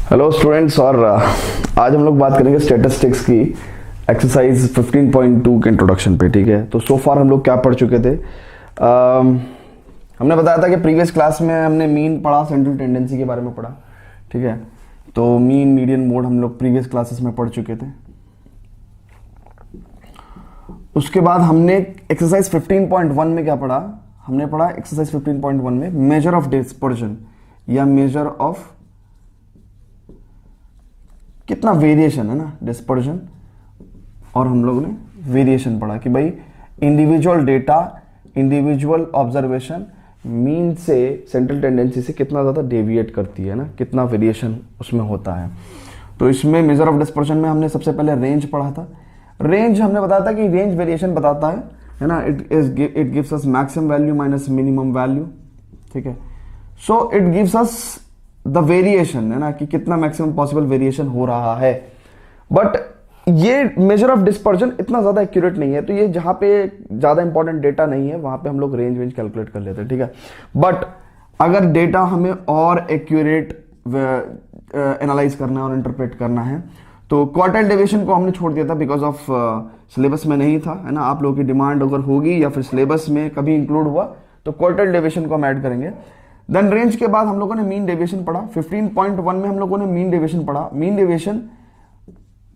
Hello students. और आज हम लोग बात करेंगे स्टैटिस्टिक्स की एक्सरसाइज 15.2 के इंट्रोडक्शन पे। ठीक है, तो सो फार हम लोग क्या पढ़ चुके थे। हमने बताया था कि प्रीवियस क्लास में हमने मीन पढ़ा, सेंट्रल टेंडेंसी के बारे में पढ़ा। ठीक है, तो मीन, मीडियन, मोड हम लोग प्रीवियस क्लासेस में पढ़ चुके थे। उसके बाद हमने एक्सरसाइज 15.1 में क्या पढ़ा, हमने पढ़ा एक्सरसाइज 15.1 में मेजर ऑफ डिस्पर्जन या मेजर ऑफ कितना वेरिएशन है ना, डिस्पर्जन। और हम लोग ने वेरिएशन पढ़ा कि भाई individual data, individual observation mean से, सेंट्रल टेंडेंसी से कितना ज़्यादा डेविएट करती है ना, कितना वेरिएशन उसमें होता है। तो इसमें मेजर ऑफ डिस्पर्जन में हमने सबसे पहले रेंज पढ़ा था। रेंज हमने बताया था कि रेंज वेरिएशन बताता है ना, it gives us maximum value minus minimum value. ठीक है, so it gives us the variation, है ना, कि कितना मैक्सिमम पॉसिबल वेरिएशन हो रहा है। बट ये मेजर ऑफ डिस्पर्जन इतना ज्यादा एक्यूरेट नहीं है, तो ये जहां पे ज्यादा इंपॉर्टेंट डेटा नहीं है वहां पे हम लोग रेंज कैलकुलेट कर लेते हैं। ठीक है, बट अगर डेटा हमें और एक्यूरेट एनालाइज करना है और इंटरप्रेट करना है तो क्वार्टाइल डेविएशन को हमने छोड़ दिया था बिकॉज ऑफ सिलेबस में नहीं था, है ना। आप लोगों की डिमांड अगर होगी या फिर सिलेबस में कभी इंक्लूड हुआ तो क्वार्टाइल डेविएशन को हम ऐड करेंगे। देन रेंज के बाद हम लोगों ने मीन डेविएशन पढ़ा। 15.1 में हम लोगों ने मीन डेविएशन पढ़ा। मीन डेविएशन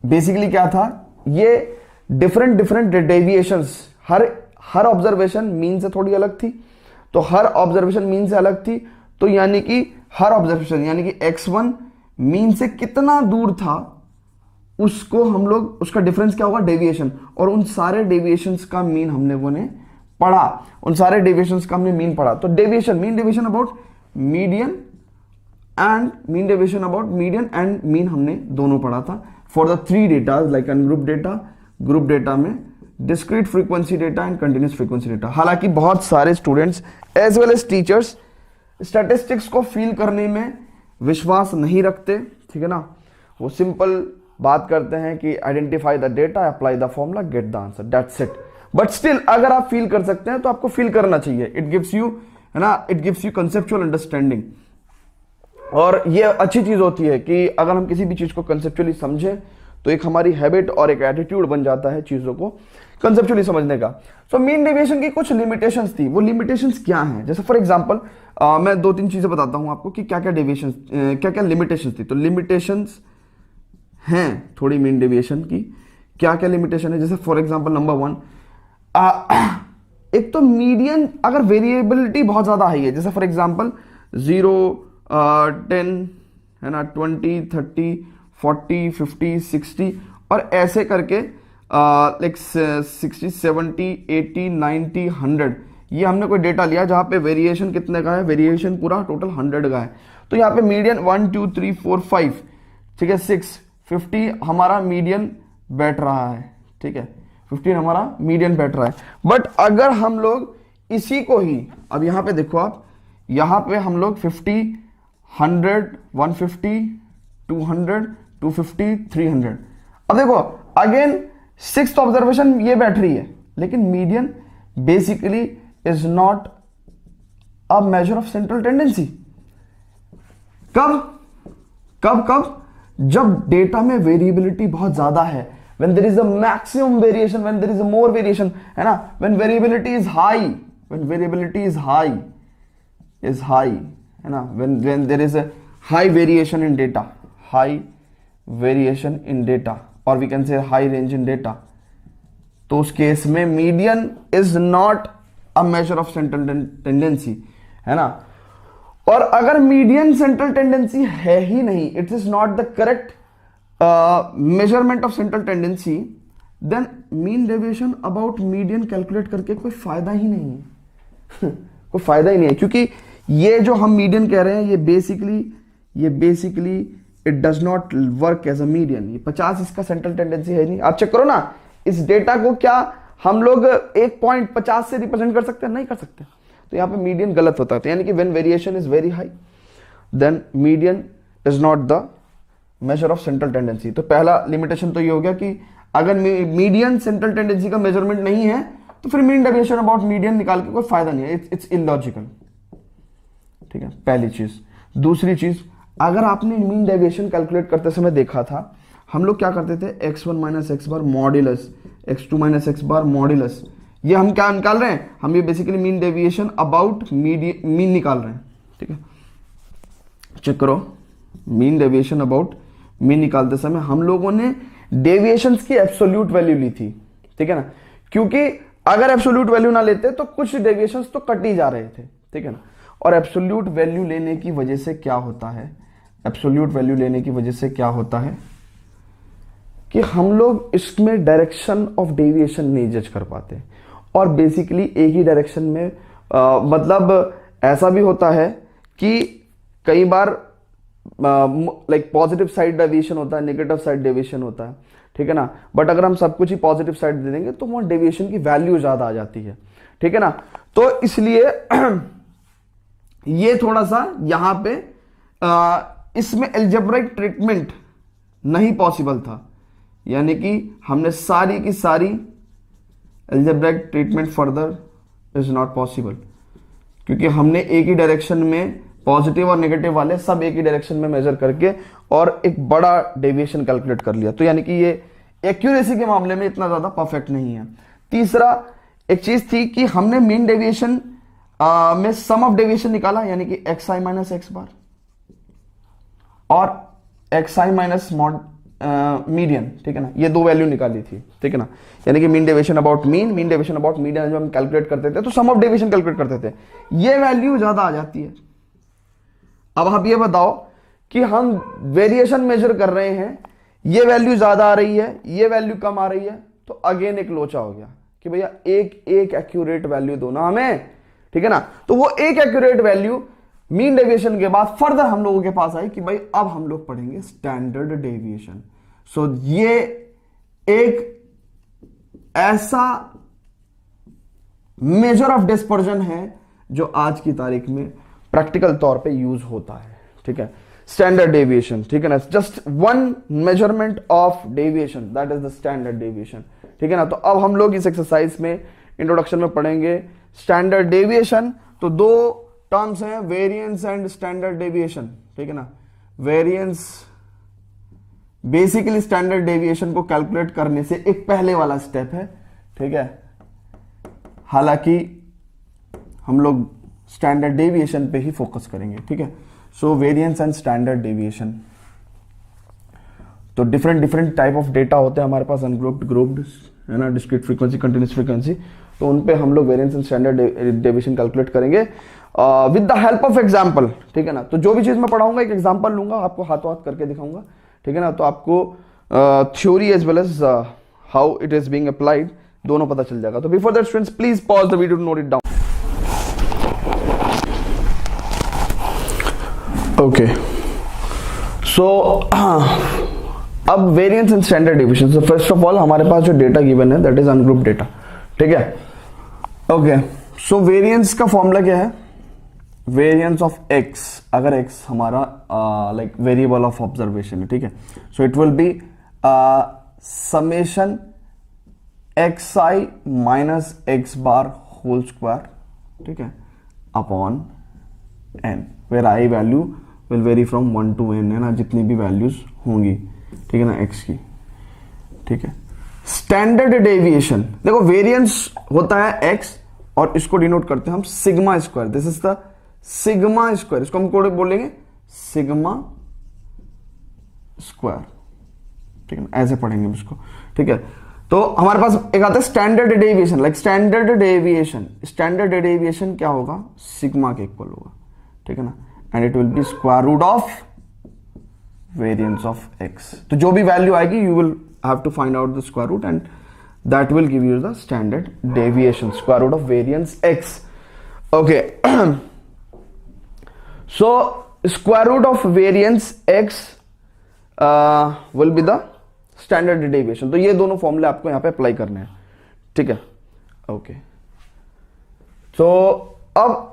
बेसिकली क्या था, ये डिफरेंट डेविएशंस, हर ऑब्जर्वेशन मीन से थोड़ी अलग थी, तो हर ऑब्जर्वेशन मीन से अलग थी, तो यानी कि हर ऑब्जर्वेशन यानी कि x1 मीन से कितना दूर था उसको हम लोग, उसका डिफरेंस क्या होगा, डेविएशन। और उन सारे डेविएशंस का मीन हम लोगों ने पढ़ा, उन सारे डेविएशंस का हमने मीन पढ़ा। तो deviation, mean deviation about median and mean deviation about median and mean हमने दोनों पढ़ा था for the three datas like ungroup data, group data में discrete frequency data and continuous frequency data. हालांकि बहुत सारे students as well as teachers statistics को feel करने में विश्वास नहीं रखते। ठीक है ना, वो सिंपल बात करते हैं कि identify the data, apply the formula, get the answer, that's it. But still अगर आप फील कर सकते हैं तो आपको फील करना चाहिए। इट गिव्स यू, है ना, it gives you conceptual understanding. और ये अच्छी चीज होती है कि अगर हम किसी भी चीज को कंसेप्चुअली समझें तो एक हमारी हैबिट और एक एटीट्यूड बन जाता है चीजों को कंसेप्चुअली समझने का। सो मीन डेविएशन की कुछ लिमिटेशंस थी। वो लिमिटेशंस क्या हैं, जैसे फॉर एग्जांपल मैं दो तीन चीजें बताता हूं आपको कि क्या क्या डेविएशन, क्या क्या लिमिटेशंस थी। तो लिमिटेशंस हैं थोड़ी मीन डेविएशन की, क्या क्या लिमिटेशन है। जैसे फॉर एग्जांपल नंबर 1, एक तो मीडियन अगर वेरिएबिलिटी बहुत ज्यादा हाई है, जैसे फॉर एग्जांपल 0, 10, है ना, 20, 30, 40, 50, 60 और ऐसे करके लाइक 60, 70, 80, 90, 100, ये हमने कोई डेटा लिया जहां पे वेरिएशन कितने का है, वेरिएशन पूरा टोटल 100 का है। तो यहाँ पे मीडियन 1, 2, 3, 4, 5, ठीक है, 6, 50 हमारा मीडियन बैठ रहा है। ठीक है, 15 हमारा मीडियन बैठ रहा है। बट अगर हम लोग इसी को ही, अब यहां पे देखो आप, यहां पे हम लोग 50, 100, 150, 200, 250, 300, अब देखो अगेन सिक्स्थ ऑब्जर्वेशन ये बैठ रही है, लेकिन median basically is not a measure of central tendency. कब कब कब जब डेटा में वेरिएबिलिटी बहुत ज्यादा है, when there is a maximum variation, when there is a more variation, है ना, when variability is high, when variability is high, है ना, when there is a high variation in data, high variation in data, or we can say high range in data, तो उस case में median is not a measure of central tendency, है ना। और अगर median central tendency है ही नहीं, it is not the correct measurement of central tendency, then mean deviation about median calculate करके कोई फायदा ही नहीं है कोई फायदा ही नहीं है, क्योंकि ये जो हम मीडियन कह रहे हैं ये basically it does not work as a median. ये 50 इसका सेंट्रल टेंडेंसी है नहीं। आप चेक करो ना, इस डेटा को क्या हम लोग 1.50 से रिप्रेजेंट कर सकते हैं? नहीं कर सकते। तो यहां पे मीडियन गलत होता है। तो यानी कि when variation is very high then median is not the measure of central tendency. तो पहला लिमिटेशन तो ये हो गया कि अगर मीडियन सेंट्रल टेंडेंसी का मेजरमेंट नहीं है तो फिर मीन डेविएशन अबाउट मीडियन निकाल के कोई फायदा नहीं है, इट्स इलॉजिकल। ठीक है, पहली चीज। दूसरी चीज, अगर आपने मीन डेविएशन कैलकुलेट करते समय देखा था, हम लोग क्या करते थे, x1 माइनस एक्स बार मॉड्यूलस x2 माइनस एक्स बार मॉड्यूलस, ये हम क्या निकाल रहे हैं, हम ये basically mean deviation about mean निकाल रहे हैं, ठीक है। चेक करो, मीन डेविएशन अबाउट मीन निकालते समय हम लोगों ने डेविएशंस की एब्सोल्यूट वैल्यू ली थी, ठीक है ना, क्योंकि अगर एब्सोल्यूट वैल्यू ना लेते तो कुछ डेविएशंस तो कट ही जा रहे थे, ठीक है ना। और एब्सोल्यूट वैल्यू लेने की वजह से क्या होता है, एब्सोल्यूट वैल्यू लेने की वजह से क्या होता है कि हम लोग इसमें डायरेक्शन ऑफ डेविएशन नहीं जज कर पाते, और बेसिकली एक ही डायरेक्शन में मतलब ऐसा भी होता है कि कई बार लाइक पॉजिटिव साइड डेविएशन होता है, नेगेटिव साइड डेविएशन होता है, ठीक है ना। बट अगर हम सब कुछ ही पॉजिटिव साइड दे देंगे तो वहां डेविएशन की वैल्यू ज्यादा आ जाती है, ठीक है ना। तो इसलिए ये थोड़ा सा यहां पे इसमें एल्जेब्राइक ट्रीटमेंट नहीं पॉसिबल था, यानी कि हमने सारी की सारी algebraic treatment further is not possible, क्योंकि हमने एक ही डायरेक्शन में पॉजिटिव और नेगेटिव वाले सब एक ही डायरेक्शन में मेजर करके और एक बड़ा डेविएशन कैलकुलेट कर लिया, तो यानी कि ये एक्यूरेसी के मामले में इतना ज्यादा परफेक्ट नहीं है। तीसरा एक चीज थी कि हमने मीन डेविएशन में सम ऑफ डेविएशन निकाला, यानी कि एक्स आई माइनस एक्स बार और एक्स आई माइनस मीडियन, ठीक है ना, ये दो वैल्यू निकाली थी, ठीक है ना। यानी कि mean deviation about mean deviation about median जब हम कैलकुलेट करते थे तो सम ऑफ डेविएशन कैलकुलेट करते थे, ये वैल्यू ज्यादा आ जाती है। अब आप ये बताओ कि हम वेरिएशन मेजर कर रहे हैं, ये वैल्यू ज्यादा आ रही है, ये वैल्यू कम आ रही है, तो अगेन एक लोचा हो गया कि भैया एक एक्यूरेट वैल्यू दो ना हमें, ठीक है ना। तो वो एक एक्यूरेट वैल्यू मीन डेविएशन के बाद फर्दर हम लोगों के पास आई कि भाई अब हम लोग पढ़ेंगे स्टैंडर्ड डेविएशन। सो ये एक ऐसा मेजर ऑफ डिस्पर्जन है जो आज की तारीख में प्रैक्टिकल तौर पे यूज होता है, ठीक है, स्टैंडर्ड डेविएशन, ठीक है ना। Just one measurement of deviation, that is the standard deviation, ठीक है ना। तो अब हम लोग इस एक्सरसाइज में इंट्रोडक्शन में पढ़ेंगे स्टैंडर्ड डेविएशन। तो दो टर्म्स हैं, वेरिएंस एंड स्टैंडर्ड डेविएशन, ठीक है ना। वेरिएंस बेसिकली स्टैंडर्ड डेविएशन को कैलकुलेट करने से एक पहले वाला स्टेप है, ठीक है। हालांकि हम लोग स्टैंडर्ड डेविएशन पे ही फोकस करेंगे, ठीक है। सो वेरिएंस एंड स्टैंडर्ड डेविएशन, तो डिफरेंट टाइप ऑफ डेटा होते हैं हमारे पास, अनग्रुप्ड, ग्रुप्ड, है ना, डिस्क्रीट फ्रीक्वेंसी, कंटिन्यूअस फ्रीक्वेंसी, तो उन पे हम लोग variance and standard deviation calculate करेंगे with the help of example, ठीक है ना। तो जो भी चीज मैं पढ़ाऊंगा एक एग्जांपल लूंगा, आपको हाथों हाथ करके दिखाऊंगा, ठीक है ना। तो आपको theory as well as how it is being applied दोनों पता चल जाएगा। तो before that students please pause the video to note it down. Okay, so अब variance and standard deviation. So first of all हमारे पास जो डेटा गिवन है दैट इज अनग्रुप्ड डेटा, ठीक है। ओके, सो वेरिएंस का फॉर्मूला क्या है, वेरिएंस ऑफ एक्स, अगर एक्स हमारा लाइक वेरिएबल ऑफ ऑब्जर्वेशन है, ठीक है। So it will be summation x I minus x bar whole square, ठीक है, upon n, where i value will vary from 1 to n, है ना, जितनी भी वैल्यूज होंगी, ठीक है ना, एक्स की, ठीक है। स्टैंडर्ड डेविएशन, देखो वेरिएंस होता है एक्स और इसको डिनोट करते हैं हम sigma square, this is the sigma square, इसको हम कोड बोलेंगे सिग्मा स्क्वायर, ठीक है ना, ऐसे पढ़ेंगे इसको, ठीक है। तो हमारे पास एक आता है standard deviation, like standard deviation क्या होगा, सिग्मा के इक्वल होगा, ठीक है ना, and it will be square root of variance of x. तो जो भी वैल्यू आएगी you will have to find out the square root and that will give you the standard deviation, square root of variance x, okay. So square root of variance x will be the standard deviation. तो ये दोनों फॉर्मूले आपको यहां पे apply करने हैं, ठीक है, ओके। तो अब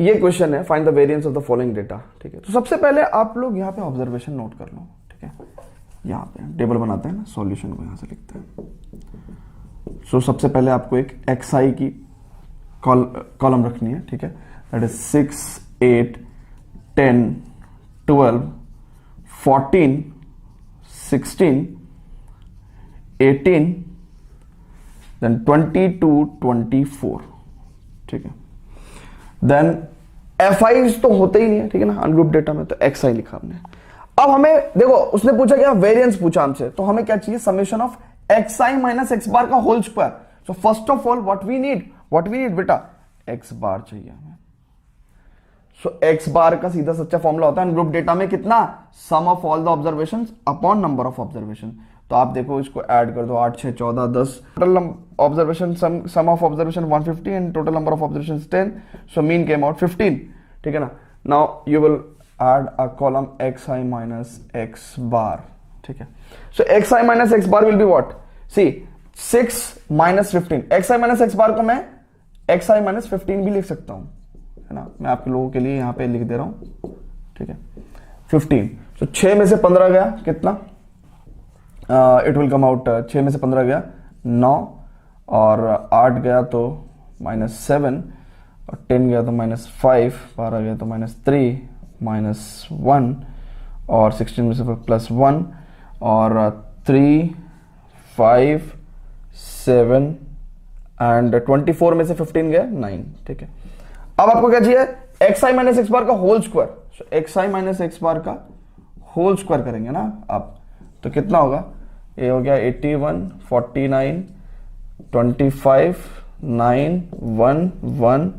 ये क्वेश्चन है, find the variance of the following data, ठीक है। तो सबसे पहले आप लोग यहाँ पे ऑब्जर्वेशन नोट कर लो, ठीक है। यहाँ पे टेबल बनाते हैं ना, सॉल्यूशन को यहाँ से लिखते हैं। सो सबसे पहले आपको एक एक्स आई की कॉलम रखनी है, ठीक है, दैट इज 6, 8, 10, 12, 14, 16, 18, देन 22, 24, ठीक है। देन एफ आईज तो होते ही नहीं है, ठीक है ना, अनग्रुप डेटा में, तो एक्स आई लिखा हमने। अब हमें देखो उसने पूछा क्या, वेरिएंस पूछा हमसे, तो हमें क्या चाहिए, summation of x I minus x bar का whole square. So first of all what we need बेटा, एक्स बार चाहिए हमें। सो एक्स बार का सीधा सच्चा फॉर्मूला होता है ग्रुप डेटा में कितना, sum of all the observations upon number of observation. तो आप देखो इसको ऐड कर दो, 8 6 14 10, total observation sum of observation 150 and total number of observation 10, so mean came out 15, ठीक है ना। Now you will add a column X I minus x bar, ठीक है। So X I minus x bar will be what, see 6 minus 15, X I minus x bar को मैं x आई minus 15 भी लिख सकता हूं, है ना, मैं आपके लोगों के लिए यहां पे लिख दे रहा हूं, ठीक है। 15, तो 6 में से 15 गया कितना, इट विल कम आउट, 6 में से 15 गया 9, और 8 गया तो -7, और 10 गया तो -5, 12 गया तो -3, -1, और 16 में से +1, और 3, 5, 7 एंड 24 में से 15 गया 9, ठीक है। अब आपको क्या चाहिए, एक्स आई माइनस एक्स बार का होल स्क्वायर। एक्स आई माइनस एक्स बार का होल स्क्वायर करेंगे ना आप, तो कितना होगा, ये हो गया 81, 49, 25, 9, 1, 1,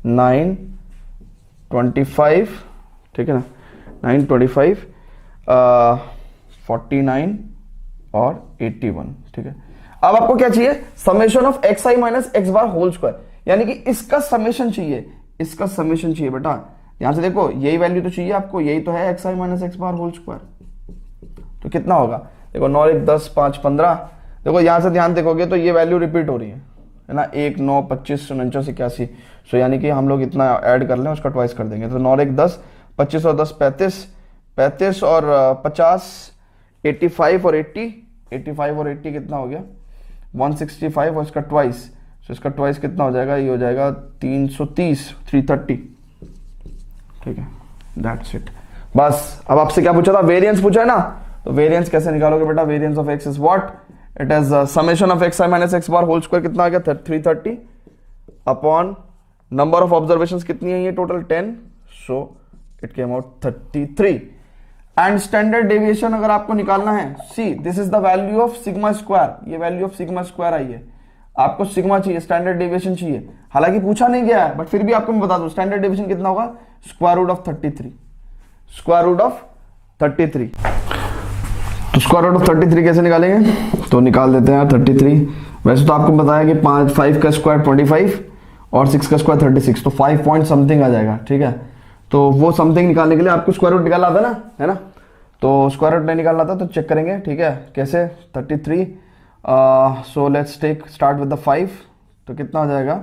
9, 25, ठीक है ना, 9, 25, 49 और 81, ठीक है। अब आपको क्या चाहिए, summation of x I minus x bar whole square, यानी कि इसका समेशन चाहिए, इसका समेशन चाहिए बेटा। यहां से देखो यही वैल्यू तो चाहिए आपको, यही तो है एक्स आई minus x bar whole square, तो कितना होगा, देखो 9 1 10 5 15, देखो यहां से ध्यान देखोगे तो ये वैल्यू रिपीट हो रही है ना, 1 9 25 49 81, सो यानी कि हम लोग इतना ऐड कर लें उसका ट्वाइस कर देंगे, तो 9 1 10, 25 और 10 35, 35 और 50, 85 और 80, 85 और 80 कितना हो गया 165, और इसका ट्वाइस, सो इसका ट्वाइस कितना हो जाएगा, ये हो जाएगा 330, 330, ठीक है, दैट्स इट। बस अब आपसे क्या पूछा था, वेरिएंस पूछा है ना, तो वेरिएंस कैसे निकालोगे बेटा, variance of x is what, it is summation of x I minus x bar whole square, कितना आ गया 330 अपॉन नंबर ऑफ ऑब्जर्वेशंस कितनी है ये total 10, so it came out 33। And standard deviation अगर आपको निकालना है, see this is the value of sigma square, ये वैल्यू ऑफ सिग्मा स्क्वायर आई है, आपको सिग्मा चाहिए, स्टैंडर्ड डेविएशन चाहिए, हालांकि पूछा नहीं गया है बट फिर भी आपको मैं बता दूं स्टैंडर्ड डेविएशन कितना होगा, square root of 33, square root of 33। तो स्क्वायर रूट ऑफ 33 कैसे निकालेंगे, तो निकाल देते हैं 33। वैसे तो आपको बताया कि 5 का स्क्वायर 25 और 6 का स्क्वायर 36, तो 5 पॉइंट समथिंग आ जाएगा, ठीक है। तो वो समथिंग निकालने के लिए आपको स्क्वायर रूट निकालना था ना, है ना, तो स्क्वायर रूट नहीं निकालना था तो चेक करेंगे, ठीक है, कैसे 33, so let's take start with the 5, तो कितना हो जाएगा,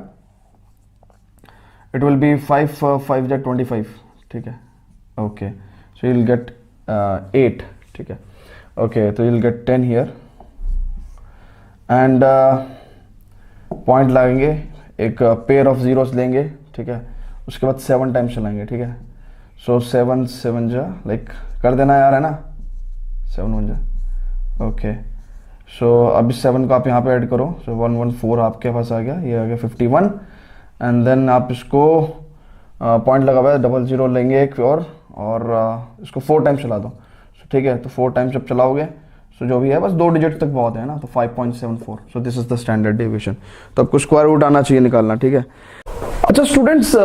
इट विल बी 5 5 जा 25, ठीक है, okay, so you will get 8, ठीक है, ओके, तो you will get 10 here and point लगाएंगे, एक पेयर ऑफ जीरोस लेंगे, ठीक है, उसके बाद 7 टाइम्स चलाएंगे, ठीक है, सो 7 7 जा, लाइक कर देना यार, है ना, 7 1 जा, ओके, सो अब इस 7 को आप यहाँ पे ऐड करो, सो 114 आपके पास आ गया, ये आ गया 51, एंड देन आप इसको पॉइंट लगा हुआ है, 00 लेंगे एक और इसको 4 टाइम्स चला दो, ठीक है, तो 4 टाइम्स जब चलाओगे सो जो भी है बस 2 डिजिट तक बहुत है ना, तो 5.74, सो this is the standard deviation. तो आपको स्क्वायर रूट आना चाहिए निकालना, ठीक है। अच्छा स्टूडेंट्स,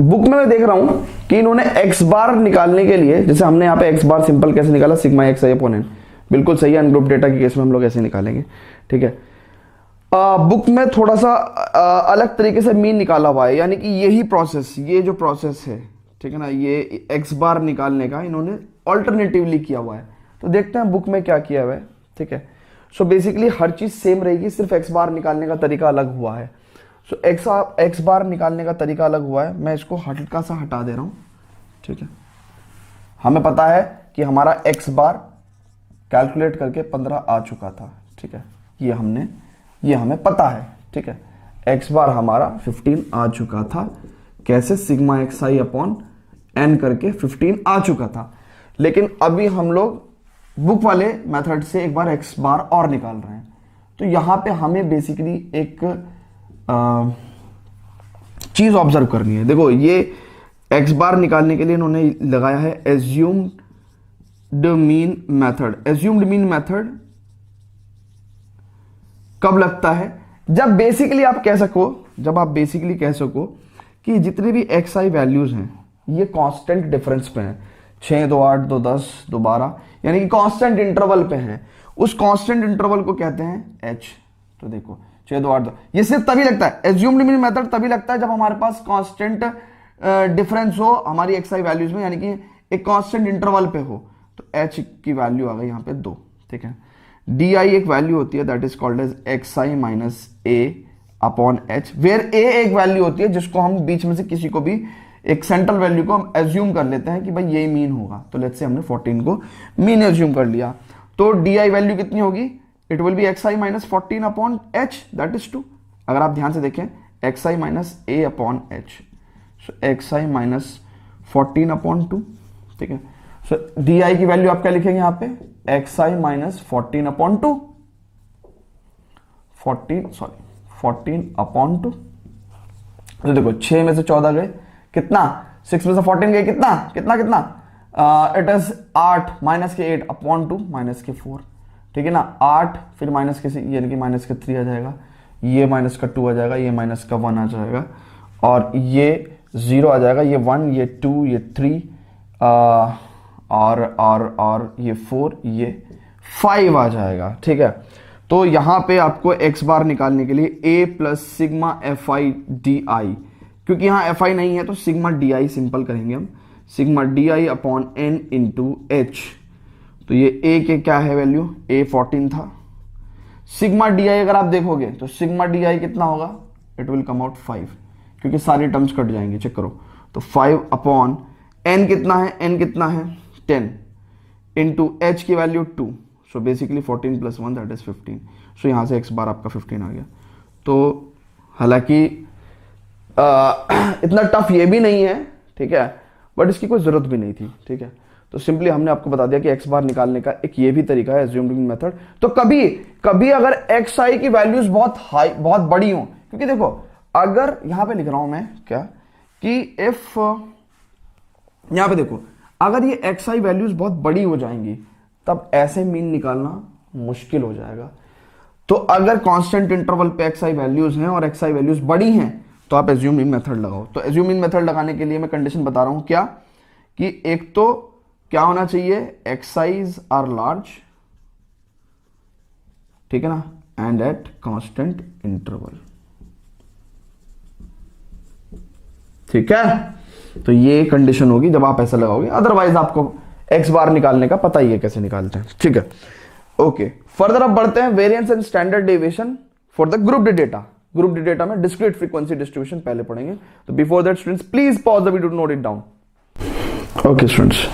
बुक में मैं देख रहा हूं कि इन्होंने एक्स बार निकालने के लिए, जैसे हमने यहाँ पे एक्स बार सिंपल कैसे निकाला, सिग्मा एक्स आई अपॉन एन, बिल्कुल सही है, अनग्रुप डेटा के केस में हम लोग ऐसे निकालेंगे, ठीक है। बुक में थोड़ा सा अलग तरीके से मीन निकाला हुआ है, यानी कि यही प्रोसेस, ये जो प्रोसेस है, ठीक है ना, ये एक्स बार निकालने का इन्होंने ऑल्टरनेटिवली किया हुआ है, तो देखते हैं बुक में क्या किया हुआ है, ठीक है। सो बेसिकली हर चीज सेम रहेगी, सिर्फ एक्स बार निकालने का तरीका अलग हुआ है। सो एक्स बार निकालने का तरीका अलग हुआ है, मैं इसको हल्का सा हटा दे रहा हूं, ठीक है। हमें पता है कि हमारा एक्स बार कैलकुलेट करके 15 आ चुका था, ठीक है, ये हमें पता है, ठीक है। एक्स बार हमारा 15 आ चुका था, कैसे, सिग्मा एक्स आई अपॉन एन करके 15 आ चुका था। लेकिन अभी हम लोग बुक वाले मेथड से एक बार x बार और निकाल रहे हैं। तो यहां पे हमें बेसिकली एक चीज ऑब्जर्व करनी है। देखो ये x बार निकालने के लिए इन्होंने लगाया है assumed mean method. Assumed mean method कब लगता है? जब बेसिकली आप कह सको कि जितने भी xi वैल्यूज हैं ये कांस्टेंट डिफरेंस पे हैं, 6, 2, 8, 2, 10, 2, 12, यानी कि कांस्टेंट इंटरवल पे हैं। उस कांस्टेंट इंटरवल को कहते हैं h। तो देखो 6, 2, 8, 2, ये सिर्फ तभी लगता है, एज्यूम्ड मीन मेथड तभी लगता है जब हमारे पास कांस्टेंट डिफरेंस हो हमारी xi वैल्यूज में, यानी कि एक कांस्टेंट इंटरवल पे हो। तो h की वैल्यू आ गई यहाँ पे 2, ठीक है। di एक वैल्यू होती है that is called as xi minus a upon h, where a एक वैल्यू होती है जिसको हम बीच में से किसी को भी एक सेंट्रल वैल्यू को हम एज्यूम कर लेते हैं कि भाई ये मीन होगा। तो लेट्स से हमने 14 को मीन एज्यूम कर लिया, तो di वैल्यू कितनी होगी? It will B xi minus 14 upon h that is 2। अगर आप ध्यान से देखें xi minus a upon h, so xi minus 14 upon 2, ठीक है। सो di की वैल्यू आप क्या लिखेंगे यहाँ पे? xi minus 14 upon 2, 14 upon 2। तो देखो 6 में से 14 गए, कितना? 6 में से 14 गए, कितना? इट इज 8 माइनस के 8 अपॉन 2 माइनस के 4, ठीक है ना। 8 फिर माइनस के, यानी कि माइनस का 3 आ जाएगा, ये माइनस का 2 आ जाएगा, ये माइनस का 1 आ जाएगा, और ये 0 आ जाएगा, ये 1, ये 2, ये 3, और ये 4, ये 5 आ जाएगा, ठीक है। तो यहां पे आपको x बार निकालने के लिए a plus sigma F I D I, क्योंकि यहां एफ आई नहीं है तो सिग्मा डी आई सिंपल करेंगे हम, sigma d i upon n into h. तो ये a के क्या है वैल्यू? a 14 था। सिग्मा डी आई अगर आप देखोगे तो सिग्मा डी आई कितना होगा? इट विल कम आउट 5, क्योंकि सारी टर्म्स कट जाएंगे, चेक करो। तो 5 अपॉन n कितना है? 10 इंटू एच की value 2, so basically 14 plus 1 that is 15। सो यहाँ से x बार आपका 15 आ गया। तो हालांकि इतना टफ ये भी नहीं है, ठीक है, बट इसकी कोई जरूरत भी नहीं थी, ठीक है। तो सिंपली हमने आपको बता दिया कि x बार निकालने का एक ये भी तरीका है, एज्यूम्ड मीन मेथड। तो कभी अगर xi की वैल्यूज बहुत बड़ी हो, क्योंकि देखो अगर यहां पे लिख रहा हूं मैं क्या कि इफ यहां पे देखो अगर ये xi वैल्यूज बहुत बड़ी हो जाएंगी तब ऐसे मीन निकालना मुश्किल हो जाएगा। तो अगर कांस्टेंट इंटरवल पे xi वैल्यूज हैं और xi वैल्यूज बड़ी हैं तो आप एज्यूम मीन मेथड लगाओ। तो एज्यूम मीन मेथड लगाने के लिए मैं कंडीशन बता रहा हूं क्या, कि एक तो क्या होना चाहिए? xi's आर लार्ज, ठीक है ना, एंड एट कांस्टेंट इंटरवल, ठीक है। तो ये कंडीशन होगी जब आप ऐसा लगाओगे, अदरवाइज आपको x बार निकालने का पता ही है कैसे निकालते हैं, ठीक है। ओके, फर्दर अब बढ़ते हैं variance and standard deviation for the grouped data. Grouped data में डिस्क्रीट फ्रीक्वेंसी डिस्ट्रीब्यूशन पहले पढ़ेंगे। तो before that students please pause the video to note it down. Okay students,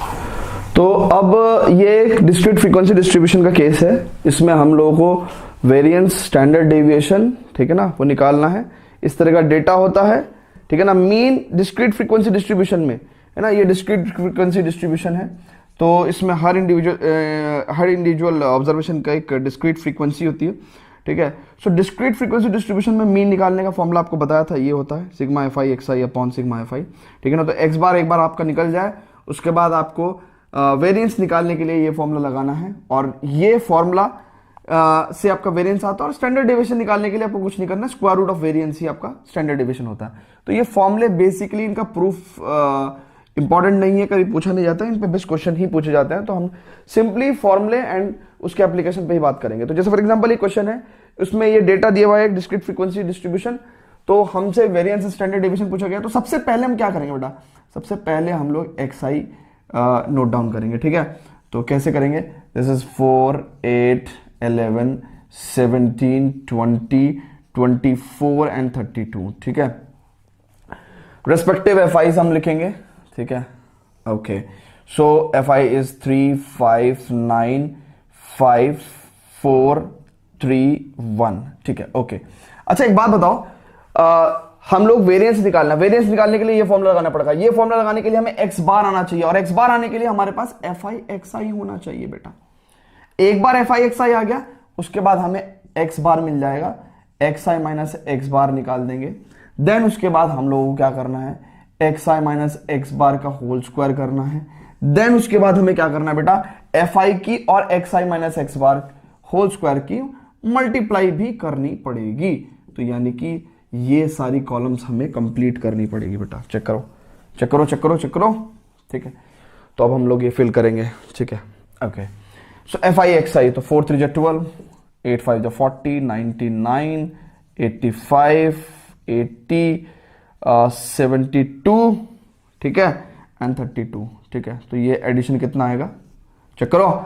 तो अब ये डिस्क्रीट फ्रीक्वेंसी डिस्ट्रीब्यूशन का केस है। इसमें हम लोगों को वेरिएंस, स्टैंडर्ड डेविएशन, ठीक है ना, वो निकालना है। इस तरह का डेटा होता है, ठीक है ना, मीन डिस्क्रीट फ्रीक्वेंसी डिस्ट्रीब्यूशन में, है ना, ये डिस्क्रीट फ्रीक्वेंसी डिस्ट्रीब्यूशन है। तो इसमें हर इंडिविजुअल ऑब्जर्वेशन का एक डिस्क्रीट फ्रीक्वेंसी होती है, ठीक है। सो डिस्क्रीट फ्रीक्वेंसी डिस्ट्रीब्यूशन में मीन निकालने का फॉर्मूला आपको बताया था, ये होता है सिग्मा एफ आई एक्स आई अपॉन सिग्मा एफ आई, ठीक है ना। तो एक्स बार एक बार आपका निकल जाए, उसके बाद आपको वेरिएंस निकालने के लिए ये फॉर्मूला लगाना है, और ये फॉर्मूला से आपका वेरिएंस आता है। और स्टैंडर्ड डेविएशन निकालने के लिए आपको कुछ नहीं करना है, स्क्वायर रूट ऑफ वेरिएंस ही आपका स्टैंडर्ड डेविएशन होता है। तो ये फॉर्मूले बेसिकली, इनका प्रूफ इंपॉर्टेंट नहीं है, कभी पूछा नहीं जाता है, इन पे बेस्ट क्वेश्चन ही पूछे जाते हैं। तो हम सिंपली फॉर्मूले एंड उसके एप्लीकेशन पे ही बात करेंगे। तो जैसे फॉर एग्जांपल ये क्वेश्चन है, उसमें ये डेटा दिया हुआ है एक डिस्क्रीट फ्रीक्वेंसी डिस्ट्रीब्यूशन, तो हमसे वेरिएंस स्टैंडर्ड डेविएशन पूछा गया। तो सबसे पहले हम क्या करेंगे बेटा? सबसे पहले हम लोग xi नोट डाउन करेंगे, ठीक है। तो कैसे करेंगे? दिस इज 4, 8, 11, 17, 20, 24 एंड 32, ठीक है। रेस्पेक्टिव FIs हम लिखेंगे, ठीक है। ओके, सो FI इज 3, 5, 9, 5, 4, 3, 1, ठीक है। ओके, अच्छा एक बात बताओ, हम लोग वेरिएंस निकालना, वेरिएंस निकालने के लिए ये फॉर्मूला लगाना पड़ेगा। ये फॉर्मूला लगाने के लिए हमें एक्स बार आना चाहिए, और एक्स बार आने के लिए हमारे पास एफ आई एक्स आई होना चाहिए बेटा। एक बार एफ आई एक्स आई आ गया, उसके बाद हमें एक्स बार मिल जाएगा, एक्स आई माइनस एक्स बार निकाल देंगे। देन उसके बाद हम लोगों को क्या करना है, एक्स आई माइनस एक्स बार का होल स्क्वायर करना है। देन उसके बाद हमें क्या करना है बेटा, एफ आई की और एक्स आई minus x bar whole square की मल्टीप्लाई भी करनी पड़ेगी। तो यानी कि ये सारी कॉलम्स हमें कंप्लीट करनी पड़ेगी बेटा। चेक करो चेक करो चेक करो चेक करो, ठीक है। तो अब हम लोग ये फिल करेंगे, ठीक है। Okay, so F I x I, तो 4 3 12, 8 5 40, 99, 85, 80, 72, ठीक है, एंड 32, ठीक है। तो ये एडिशन कितना आएगा, चेक करो।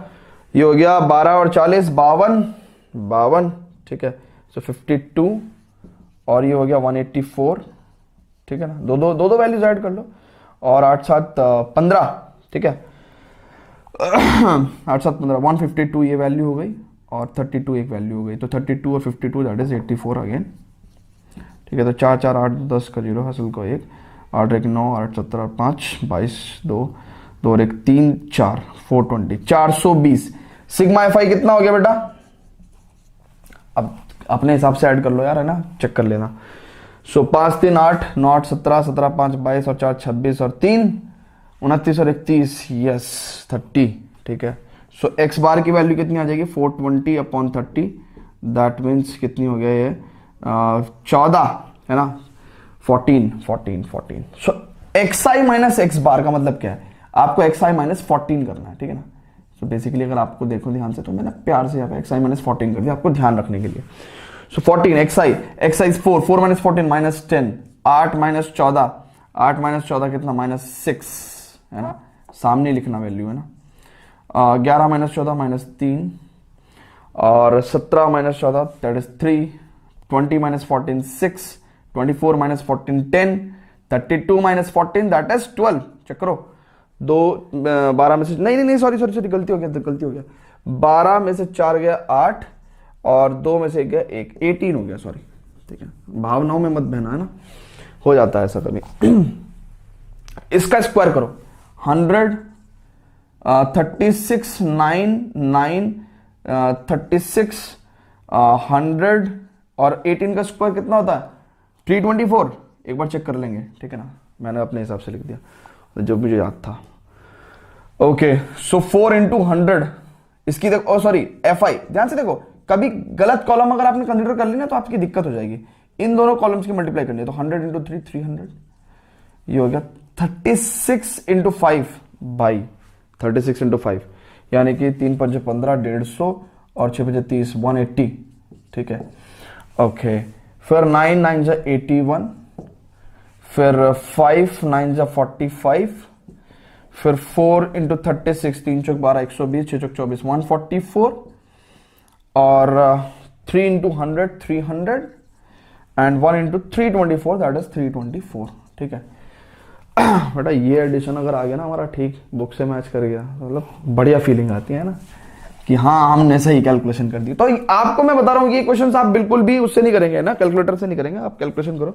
ये हो गया 12 और 40 52, ठीक है। सो 52, और ये हो गया 184, ठीक है ना। दो वैल्यूज ऐड कर लो, और 8 7 15, ठीक है। 8 7 15, 152 ये वैल्यू हो गई, और 32 एक वैल्यू हो गई। तो 32 और 52 दैट इज 84 अगेन, ठीक है। तो 4 4 8 10 का 0 हासिल को 1, 8 1 9, 8 17 5 22 2 2 और 1 3 4 420 420। सिग्मा एफ आई कितना हो गया बेटा, अब अपने हिसाब से ऐड कर लो यार, है ना, चेक कर लेना। सो 5 3 8 9 8 17 17 5 22 और 4 26 और 3 29 और 31, यस 30, ठीक है। सो एक्स बार की वैल्यू कितनी आ जाएगी, 420 अपॉन 30, दैट मीन्स कितनी हो गया ये 14, है ना, 14। सो एक्स आई माइनस एक्स बार का मतलब क्या है, आपको एक्स आई माइनस 14 करना है, ठीक है ना। सो बेसिकली अगर आपको देखो ध्यान से, तो मैंने प्यार से यहाँ पे एक्स आई माइनस 14 कर दिया आपको ध्यान रखने के लिए। सो 14 एक्स आई 4 4 माइनस 14 माइनस 10, 8 माइनस 14, 8 माइनस 14 कितना, माइनस 6, है ना, सामने लिखना वैल्यू, है ना। 11 माइनस 14 माइनस 3, और 17 minus 14 that is 3, 20 minus 14 6, 24 minus 14 10, 32 minus 14 that is 12। Check करो, 12 में से नहीं सॉरी गलती हो गया 12 में से 4 गया 8, और 2 में से 1 गया 1, 18 हो गया, सॉरी, ठीक है। भावनाओं में मत बहना, है ना, हो जाता है ऐसा कभी। इसका स्क्वायर करो, 100 36 9 9 36 100 और 18 का स्क्वायर कितना होता है, 324। एक बार चेक कर लेंगे, ठीक है ना, मैंने अपने हिसाब से लिख दिया जो मुझे याद था। ओके, सो 4 इंटू 100, इसकी देखो, सॉरी एफ आई, ध्यान से देखो, कभी गलत कॉलम अगर आपने कंसीडर कर ली ना तो आपकी दिक्कत हो जाएगी। इन दोनों कॉलम्स की मल्टीप्लाई करनी है, तो 100 इंटू 3 300, ये हो गया 36 इंटू 5 बाई 36 इंटू 5, यानी कि 3 5 15 150 और 6 5 30 180, ठीक है। ओके, फिर 9 9 जा 81, फिर 5 9 जा 45, फिर 4 इंटू 36 3 चौक 12 120, 6 चौक 24 144, और 3 into 100 300, and 1 into 324 that is 324, ठीक है। बेटा ये एडिशन अगर आ गया ना हमारा ठीक बुक से मैच कर गया, मतलब बढ़िया फीलिंग आती है ना कि हाँ हमने सही कैलकुलेशन कर दी। तो आपको मैं बता रहा हूँ कि ये क्वेश्चंस आप बिल्कुल भी उससे नहीं करेंगे ना, कैलकुलेटर से नहीं करेंगे, आप कैलकुलेशन करो,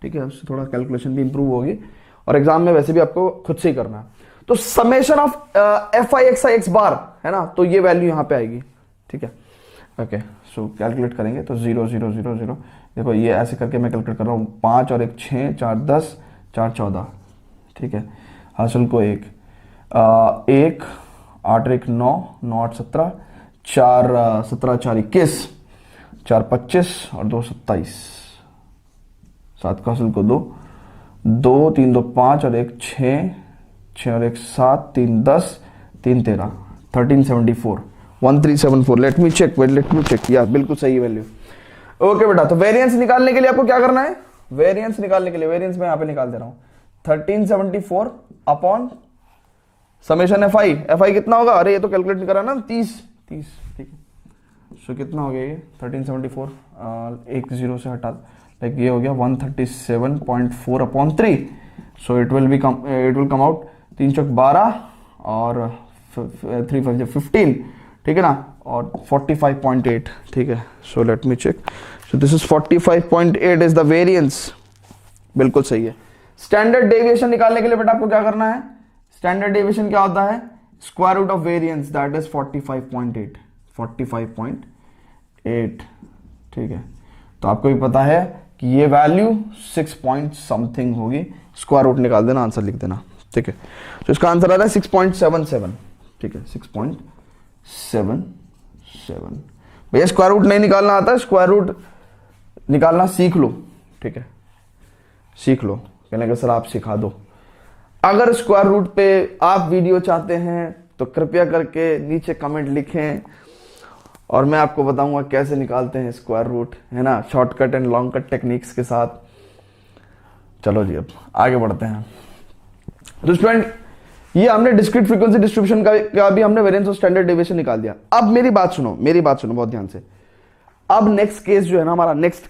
ठीक है। उससे थोड़ा कैलकुलेशन भी इंप्रूव होगी, और एग्जाम में वैसे भी आपको खुद से ही करना है। तो summation of F I x I X bar, है ना, तो ये वैल्यू यहाँ पे आएगी, ठीक है। ओके, सो कैलकुलेट करेंगे तो 0 0 0 0, देखो ये ऐसे करके मैं कैलकुलेट कर रहा हूँ, 5 और 1 6 4 10 4 14, ठीक है। हासिल को 1 1 8 1 9 9 8 17 4 17 4 21 4 25 और 2 27, 7 का हासिल को 2 2 3 2 5 और 1 6 6 और 1 7 3 10 3 13 1374 1374। लेट मी चेक, यार बिल्कुल सही वैल्यू। ओके बेटा, तो वेरिएंस निकालने के लिए आपको क्या करना है, वेरिएंस निकालने के लिए वेरिएंस मैं यहाँ पे निकाल दे रहा हूँ, 1374 अपॉन समेशन एफ आई कितना होगा, अरे ये तो कैलकुलेट नहीं करा ना, 30, ठीक है। सो कितना हो गया ये 1374, एक जीरो से हटा, लाइक ये हो गया 137.4 upon 3। So it will come out 3 चौक 12 और 3 5 15, ठीक है ना, और 45.8, ठीक है। So let me check, so this is 45.8 is the variance, बिल्कुल सही है। स्टैंडर्ड डेविएशन निकालने के लिए बेटा आपको क्या करना है, स्टैंडर्ड डेविएशन क्या होता है, square root of variance that is 45.8, 45.8, ठीक है। तो आपको भी पता है कि ये वैल्यू 6 पॉइंट समथिंग होगी, स्क्वायर रूट निकाल देना, आंसर लिख देना, ठीक है। तो इसका आंसर आ रहा है 6.77, ठीक है, 6.77। भैया स्क्वायर रूट नहीं निकालना आता, स्क्वायर रूट निकालना सीख लो, ठीक है, सीख लो। कहने का सर आप सिखा दो। अगर स्क्वायर रूट पे आप वीडियो चाहते हैं तो कृपया करके नीचे कमेंट लिखें और मैं आपको बताऊंगा कैसे निकालते हैं स्क्वायर रूट, है ना, shortcut and long cut techniques के साथ। चलो जी अब आगे बढ़ते हैं। तो स्टूडेंट ये हमने डिस्क्रीट फ्रीक्वेंसी डिस्ट्रीब्यूशन का भी हमने वेरिएंस और स्टैंडर्ड डेविएशन निकाल दिया। अब मेरी बात सुनो बहुत ध्यान से। अब नेक्स्ट केस जो है ना हमारा, नेक्स्ट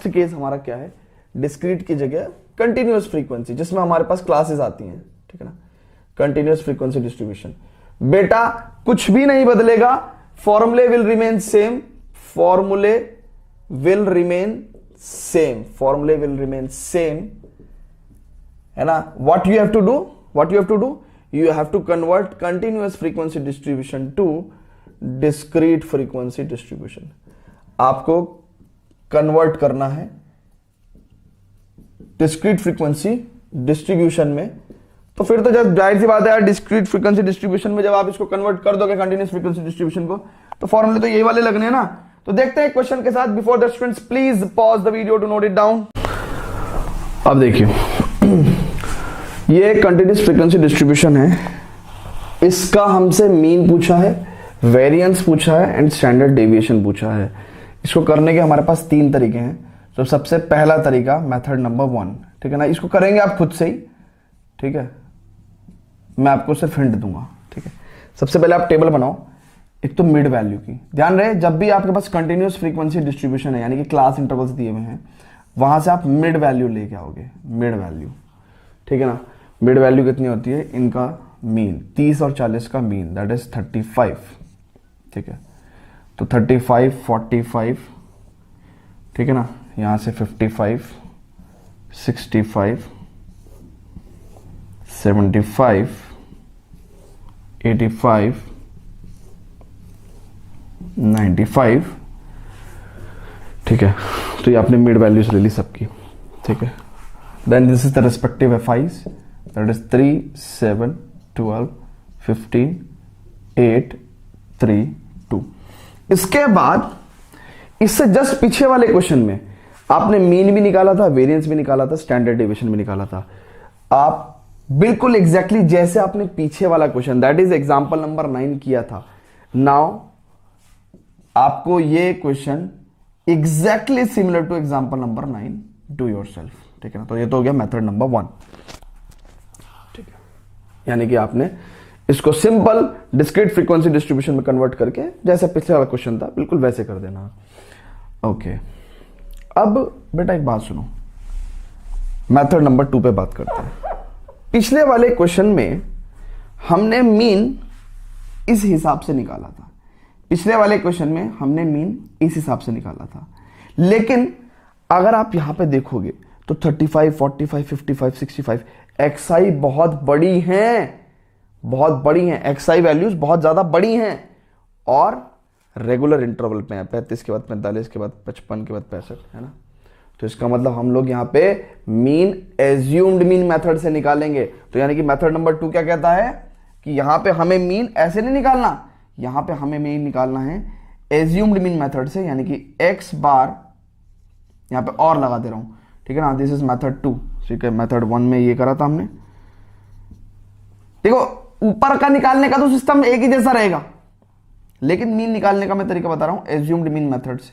केस हमारा क्या है, डिस्क्रीट की जगह कंटिन्यूअस फ्रीक्वेंसी, जिसमें हमारे पास क्लासेस आती हैं, ठीक है ना, कंटिन्यूअस फ्रीक्वेंसी डिस्ट्रीब्यूशन। बेटा कुछ भी नहीं बदलेगा, formulae will remain same, formulae will remain same, है ना। What you have to do, you have to convert continuous frequency distribution to discrete frequency distribution। आपको कन्वर्ट करना है डिस्क्रीट फ्रीक्वेंसी डिस्ट्रीब्यूशन में। तो फिर तो जब जाहिर सी बात है यार, डिस्क्रीट फ्रीक्वेंसी डिस्ट्रीब्यूशन में जब आप इसको कन्वर्ट कर दोगे कंटिन्यूअस फ्रीक्वेंसी डिस्ट्रीब्यूशन को, तो फॉर्मूले तो यही वाले लगने हैं ना। तो देखते हैं क्वेश्चन के साथ। Before that students please pause the video to note it down. अब देखिए ये कंटिन्यूअस फ्रीक्वेंसी डिस्ट्रीब्यूशन है, इसका हमसे मीन पूछा है, वेरिएंस पूछा है एंड स्टैंडर्ड डेविएशन पूछा है। इसको करने के हमारे पास 3 तरीके हैं। तो सबसे पहला तरीका मेथड नंबर 1, ठीक है ना, इसको करेंगे आप खुद से ही, ठीक है, मैं आपको सिर्फ हिंट दूंगा, ठीक है। सबसे पहले आप टेबल बनाओ, एक तो मिड वैल्यू की। ध्यान रहे जब भी आपके पास कंटिन्यूअस फ्रीक्वेंसी डिस्ट्रीब्यूशन है, यानी कि क्लास इंटरवल्स दिए हुए हैं, वहां से आप मिड वैल्यू लेके आओगे, मिड वैल्यू, ठीक है ना। मिड वैल्यू कितनी होती है, इनका मीन 30 और 40 का मीन दैट इज 35, ठीक है। तो 35, 45, ठीक है ना, यहां से 55, 65, 75, 85, 95, ठीक है। तो ये आपने मिड वैल्यूज ले ली सबकी, ठीक है। Then this is the respective f i's that is 3, 7, 12, 15, 8, 3, 2। इसके बाद इससे जस्ट पीछे वाले क्वेश्चन में आपने मीन भी निकाला था, वेरिएंस भी निकाला था, स्टैंडर्ड डेविएशन भी निकाला था। आप बिल्कुल एग्जैक्टली जैसे आपने पीछे वाला question that is example number 9 किया था, नाउ आपको ये question exactly similar two example number 9 do yourself, ठीक है ना। तो ये तो हो गया मेथड नंबर 1, ठीक है, यानी कि आपने इसको सिंपल डिस्क्रीट फ्रीक्वेंसी डिस्ट्रीब्यूशन में कन्वर्ट करके जैसे पिछले वाला क्वेश्चन था बिल्कुल वैसे कर देना। ओके, अब बेटा एक बात सुनो, मेथड नंबर 2 पे बात करते हैं। पिछले वाले क्वेश्चन में हमने मीन इस हिसाब से निकाला था, पिछले वाले क्वेश्चन में हमने मीन इस हिसाब से निकाला था, लेकिन अगर आप यहां पे देखोगे तो 35, 45, 55, 65 एक्सआई बहुत बड़ी हैं, बहुत बड़ी हैं, एक्सआई वैल्यूज बहुत ज्यादा बड़ी हैं और रेगुलर इंटरवल पे है, 35 के बाद 45 के बाद 55 के बाद 65, है ना। तो इसका मतलब हम लोग यहाँ पे मीन एज्यूम्ड मीन मेथड से निकालेंगे। तो यानी कि मेथड नंबर 2 क्या कहता है कि यहाँ पे हमें मीन ऐसे नहीं निकालना, यहाँ पे हमें मीन निकालना है एज्यूम्ड मीन मेथड से, यानी कि x बार यहाँ पे और लगा दे रहा हूं, ठीक है ना। दिस इज मेथड 2, ठीक है। मेथड 1 में ये करा था हमने। देखो ऊपर का निकालने का तो सिस्टम एक ही जैसा रहेगा, लेकिन मीन निकालने का मैं तरीका बता रहा हूं एज्यूम्ड मीन मेथड से।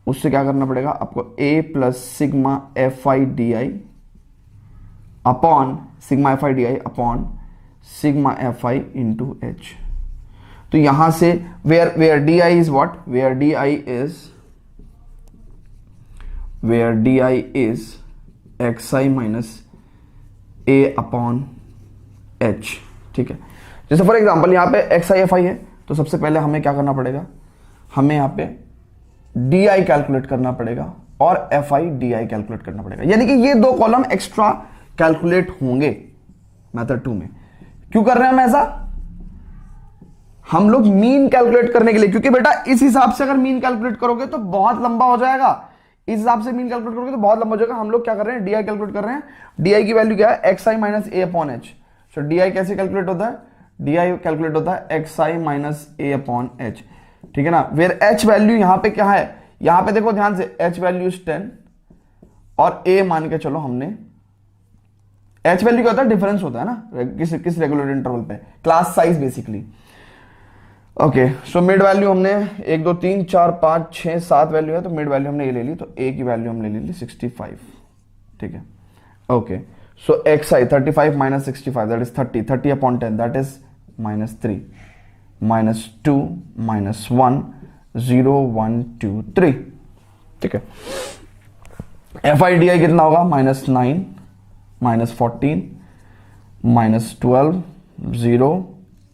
उससे क्या करना पड़ेगा आपको, a plus sigma fi d i upon sigma fi d i upon sigma fi into h. तो यहां से where d i is what, where d i is xi minus a upon h, ठीक है। जैसे फॉर एग्जांपल यहां पे xi fi है, तो सबसे पहले हमें क्या करना पड़ेगा, हमें यहां पे डी आई कैलकुलेट करना पड़ेगा और f I D I calculate करना पड़ेगा, यानी कि ये दो कॉलम एक्स्ट्रा कैलकुलेट होंगे मेथड 2 में। क्यों कर रहे हैं हम ऐसा? हम लोग मीन कैलकुलेट करने के लिए, क्योंकि बेटा इस हिसाब से अगर मीन कैलकुलेट करोगे तो बहुत लंबा हो जाएगा, इस हिसाब से मीन कैलकुलेट करोगे तो बहुत लंबा हो जाएगा। हम लोग क्या कर रहे हैं, डीआई कैलकुलेट कर रहे हैं। डीआई की वैल्यू क्या है, एक्स आई माइनस ए अपॉन एच। सो डीआई कैसे कैलकुलेट होता है, डीआई कैलकुलेट होता है एक्स आई माइनस ए अपॉन एच, ठीक है ना। वेयर एच वैल्यू यहां पे क्या है, यहां पे देखो ध्यान से, एच वैल्यू इज 10 और ए मान के चलो हमने, एच वैल्यू क्या होता है, डिफरेंस होता है ना किस रेगुलर इंटरवल पे, class size basically. Okay, so mid value हमने 1 2 3 4 5 6 7 वैल्यू है, तो मिड वैल्यू हमने ये ले ली, तो ए की वैल्यू हमने ले ली 65, ठीक है। Okay, so X I 35 minus 65 दैट इज 30, 30 अपॉन 10 दैट इज -3, -2 -1 0 1 2 3, ठीक है। एफ आई डी आई कितना होगा, -9 -14 -12 0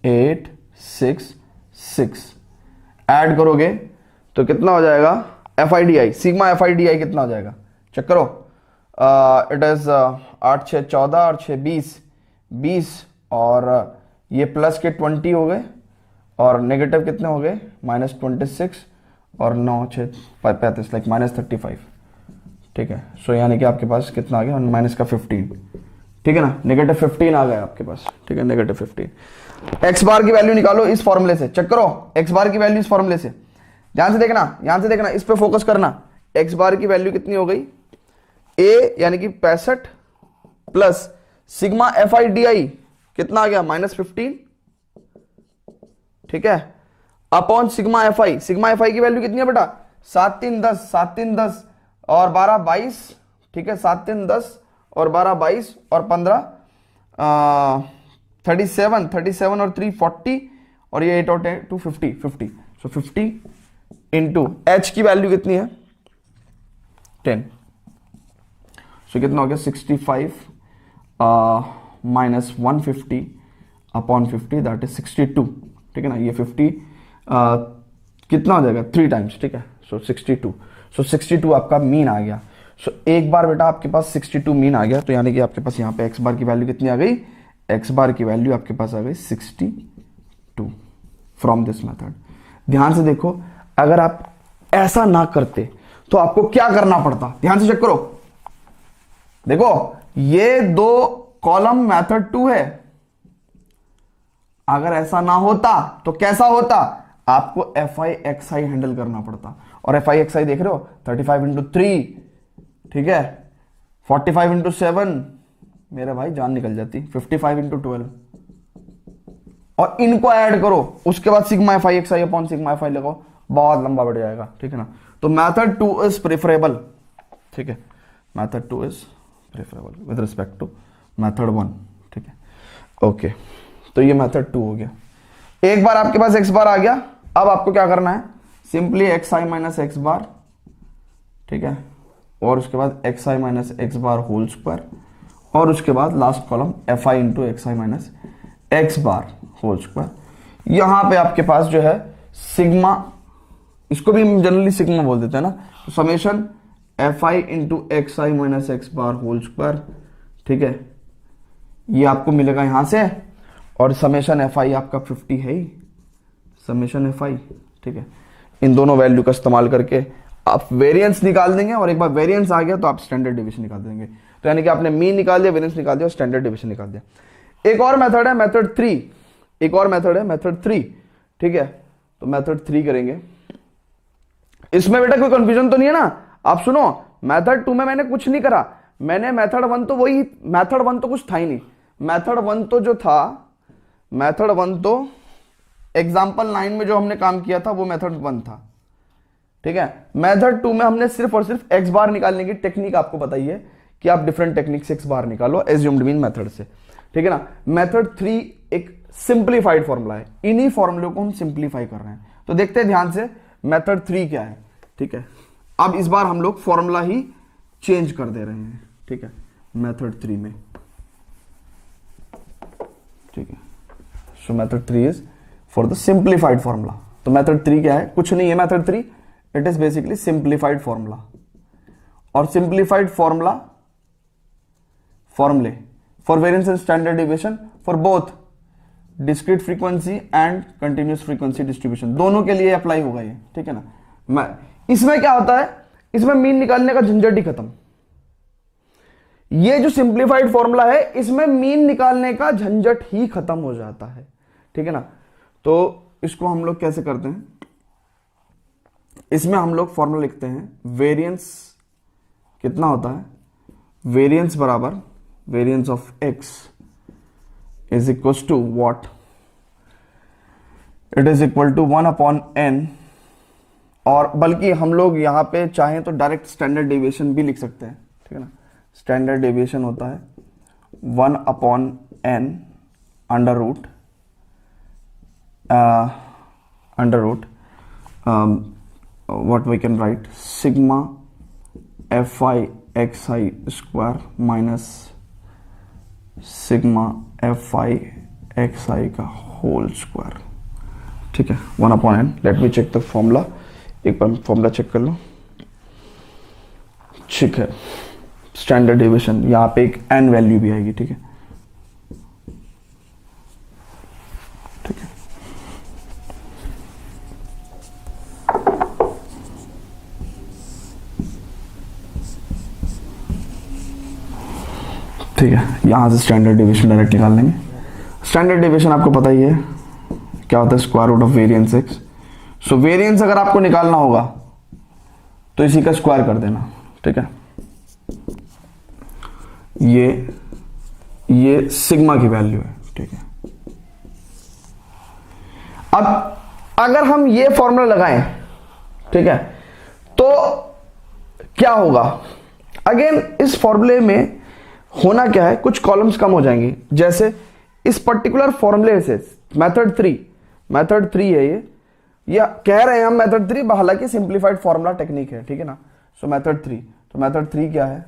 8 6 6, ऐड करोगे तो कितना हो जाएगा, F I D I, sigma F I D I कितना हो जाएगा, चेक करो। इट इज 8 6 14 और 6 20 और ये प्लस के 20 हो गए और नेगेटिव कितने हो गए, -26 और 9 6 35 लाइक -35, ठीक है। सो यानी कि आपके पास कितना आ गया, माइनस का 15, ठीक है ना, -15 आ गया आपके पास, ठीक है, -15। एक्स बार की वैल्यू निकालो इस फॉर्मूले से, चेक करो एक्स बार की वैल्यू इस फॉर्मूले से, ध्यान से देखना, ध्यान से देखना, इस पे फोकस करना। एक्स बार की वैल्यू कितनी हो गई, ए यानी कि 65 plus sigma F I D I कितना आ गया, -15, ठीक है, upon sigma F I. Sigma F I की वैल्यू कितनी है बेटा, 7 3 10, 7 3 10 और 12 22, ठीक है, 7 3 10 और 12 22 और 15 37 और 3 40 और ये 8 और 10 2 50। सो 50 इंटू एच की वैल्यू कितनी है 10, सो कितना हो गया 65 माइनस 150 अपॉन 50 दैट इज 62, ठीक है ना। ये 50 कितना हो जाएगा 3 टाइम्स, ठीक है। सो 62 आपका मीन आ गया। सो एक बार बेटा आपके पास 62 मीन आ गया, तो यानी कि आपके पास यहाँ पे एक्स बार की वैल्यू कितनी आ गई, एक्स बार की वैल्यू आपके पास आ गई 62 फ्रॉम दिस मेथड। ध्यान से देखो, अगर आप ऐसा ना करते तो आपको क्या करना पड़ता, ध्यान से चेक करो। देखो ये दो कॉलम मेथड 2 है, अगर ऐसा ना होता तो कैसा होता, आपको F I x I handle करना पड़ता। और एफ आई एक्स आई देख रहे हो 35 इंटू 3, ठीक है, 45 इंटू 7, मेरे भाई जान निकल जाती, 55 इंटू 12 और इनको ऐड करो, उसके बाद सिग्मा एफ आई एक्स आई अपॉन सिग्मा एफ आई लगाओ, बहुत लंबा बढ़ जाएगा, ठीक है ना। तो मेथड 2 इज प्रेफरेबल, ठीक है, method 2 is preferable with respect to method 1, ठीक है। ओके, तो ये मेथड 2 हो गया। एक बार आपके पास एक्स बार आ गया, अब आपको क्या करना है, सिंपली एक्स आई माइनस एक्स बार, ठीक है, और उसके बाद एक्स आई minus x bar whole square, और उसके बाद लास्ट कॉलम एफ आई इंटू एक्स आई minus x bar whole square. यहां पे आपके पास जो है सिग्मा, इसको भी हम जनरली सिग्मा बोल देते हैं ना, तो summation F I into x I minus x bar whole square, ठीक है, ये आपको मिलेगा यहां से, और समेशन एफ आई आपका 50 है ही, समेशन एफ आई, ठीक है। इन दोनों वैल्यू का इस्तेमाल करके आप वेरिएंस निकाल देंगे, और एक बार वेरिएंस आ गया तो आप स्टैंडर्ड डिवीजन निकाल देंगे। तो यानी कि आपने मीन निकाल दिया, वेरिएंस निकाल दिया और स्टैंडर्ड डिवीजन निकाल दिया। एक और मेथड है मेथड 3, एक और मेथड है मेथड 3, ठीक है। तो मेथड 3 करेंगे, इसमें बेटा कोई कंफ्यूजन तो नहीं है ना। आप सुनो, मेथड 2 में मैंने कुछ नहीं करा, मैंने मेथड 1 तो वही, मेथड 1 तो कुछ था ही नहीं। मेथड 1 तो जो था, मेथड 1 तो एग्जाम्पल 9 में जो हमने काम किया था वो मेथड 1 था, ठीक है। मेथड 2 में हमने सिर्फ और सिर्फ एक्स बार निकालने की टेक्निक आपको बताई है कि आप डिफरेंट टेक्निक से एक्स बार निकालो एज्यूम्ड मीन मेथड से, ठीक है ना। मेथड 3 एक सिंप्लीफाइड फॉर्मूला है, इन्हीं फॉर्मूले को हम सिंप्लीफाई कर रहे हैं। तो देखते हैं ध्यान से मेथड 3 क्या है, ठीक है। अब इस बार हम लोग फॉर्मूला ही चेंज कर दे रहे हैं, ठीक है, मेथड 3 में, ठीक है। सो method 3 is for the simplified formula. तो मेथड 3 क्या है, कुछ नहीं है method 3, it is basically simplified formula, और सिंप्लीफाइड फॉर्मूले for variance and standard deviation for both discrete frequency and continuous frequency distribution, दोनों के लिए अप्लाई होगा ये, ठीक है ना। इसमें क्या होता है, इसमें मीन निकालने का झंझट ही खत्म। ये जो सिंप्लीफाइड फॉर्मूला है इसमें मीन निकालने का झंझट ही खत्म हो जाता है, ठीक है ना। तो इसको हम लोग कैसे करते हैं, इसमें हम लोग फॉर्मूला लिखते हैं, वेरिएंस कितना होता है, वेरिएंस बराबर variance of x is equal to what, it is equal to 1/n, और बल्कि हम लोग यहां पे चाहें तो डायरेक्ट स्टैंडर्ड डेविएशन भी लिख सकते हैं, ठीक है ना। स्टैंडर्ड डेविएशन होता है 1/n under root what we can write sigma fi xi square minus sigma fi xi का होल स्क्वायर, ठीक है, 1/n। Let me check the formula, एक बार फॉर्मूला चेक कर लो, ठीक है। स्टैंडर्ड डेविएशन यहां पे एक n वैल्यू भी आएगी, ठीक है, ठीक है। ठीक है, यहां से स्टैंडर्ड डेविएशन डायरेक्ट निकाल लेंगे। स्टैंडर्ड डेविएशन आपको पता ही है क्या होता है, square root of variance x. So variance अगर आपको निकालना होगा तो इसी का स्क्वायर कर देना, ठीक है। ये सिग्मा की वैल्यू है, ठीक है। अब अगर हम ये फॉर्मूला लगाएं, ठीक है, तो क्या होगा, अगेन इस फॉर्मूले में होना क्या है, कुछ कॉलम्स कम हो जाएंगे। जैसे इस पर्टिकुलर फॉर्मूले से मेथड 3 है ये, या कह रहे हैं हम मेथड 3, हालांकि सिंप्लीफाइड फॉर्मूला टेक्निक है, ठीक है ना। सो मेथड 3, तो मेथड 3 क्या है,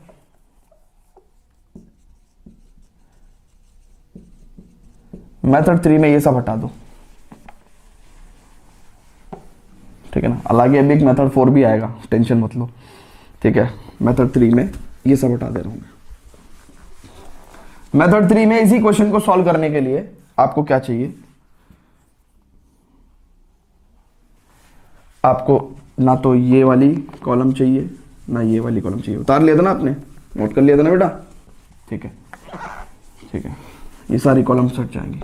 मेथड 3 में ये सब हटा दो, ठीक है ना। हालांकि अभी एक मेथड 4 भी आएगा, टेंशन मत लो, ठीक है। मेथड 3 में ये सब हटा दे रहा हूं मैं। मेथड 3 में इसी क्वेश्चन को सॉल्व करने के लिए आपको क्या चाहिए, आपको ना तो ये वाली कॉलम चाहिए ना ये वाली कॉलम चाहिए। उतार लिया था ना आपने, नोट कर लिया था ना बेटा, ठीक है, ठीक है। ये सारी कॉलम हट जाएंगी।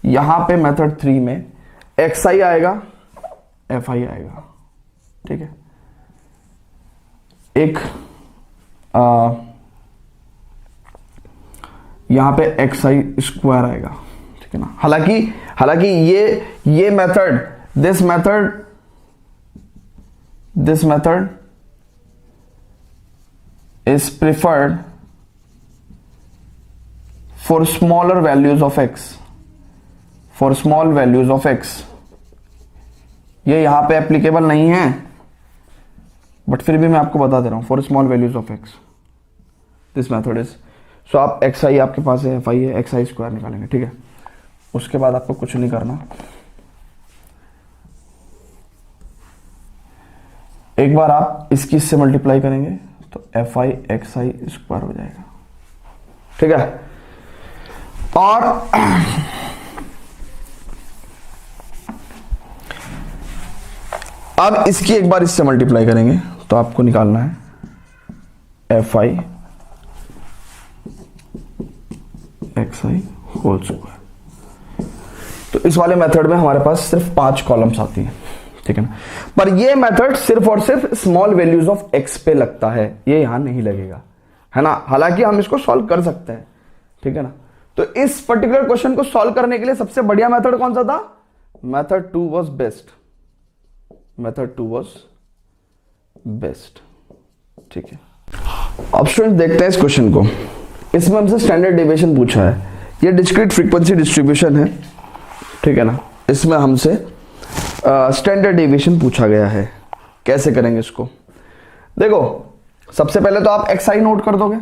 यहां पे मेथड 3 में xi आएगा, fi आएगा, ठीक है। एक यहां पे xi स्क्वायर आएगा, ठीक है ना। हालांकि ये method, this method is preferred for smaller values of x, for small values of x। ये यहां पे एप्लीकेबल नहीं है, बट फिर भी मैं आपको बता दे रहा हूं, for small values of x this method is. सो आप xi आपके पास है, fi है, xi स्क्वायर निकालेंगे, ठीक है। उसके बाद आपको कुछ नहीं करना, एक बार आप इसकी इससे मल्टीप्लाई करेंगे तो fi xi स्क्वायर हो जाएगा, ठीक है। और अब इसकी एक बार इससे मल्टीप्लाई करेंगे तो आपको निकालना है fi xi होल स्क्वायर। तो इस वाले मेथड में हमारे पास सिर्फ 5 कॉलम्स आती हैं, ठीक है ना। पर ये मेथड सिर्फ और सिर्फ स्मॉल वैल्यूज ऑफ x पे लगता है, ये यहां नहीं लगेगा, है ना। हालांकि हम इसको सॉल्व कर सकते हैं, ठीक है ना। तो इस पर्टिकुलर क्वेश्चन को सॉल्व करने के लिए सबसे बढ़िया मेथड कौन सा था, method 2 was best, method 2 was best, ठीक है। अब स्टूडेंट देखते हैं इस क्वेश्चन को। इसमें हमसे स्टैंडर्ड डेविएशन पूछा है, ये डिस्क्रीट फ्रीक्वेंसी डिस्ट्रीब्यूशन है, ठीक है ना। इसमें हमसे स्टैंडर्ड डेविएशन पूछा गया है। कैसे करेंगे इसको, देखो सबसे पहले तो आप xi नोट कर दोगे,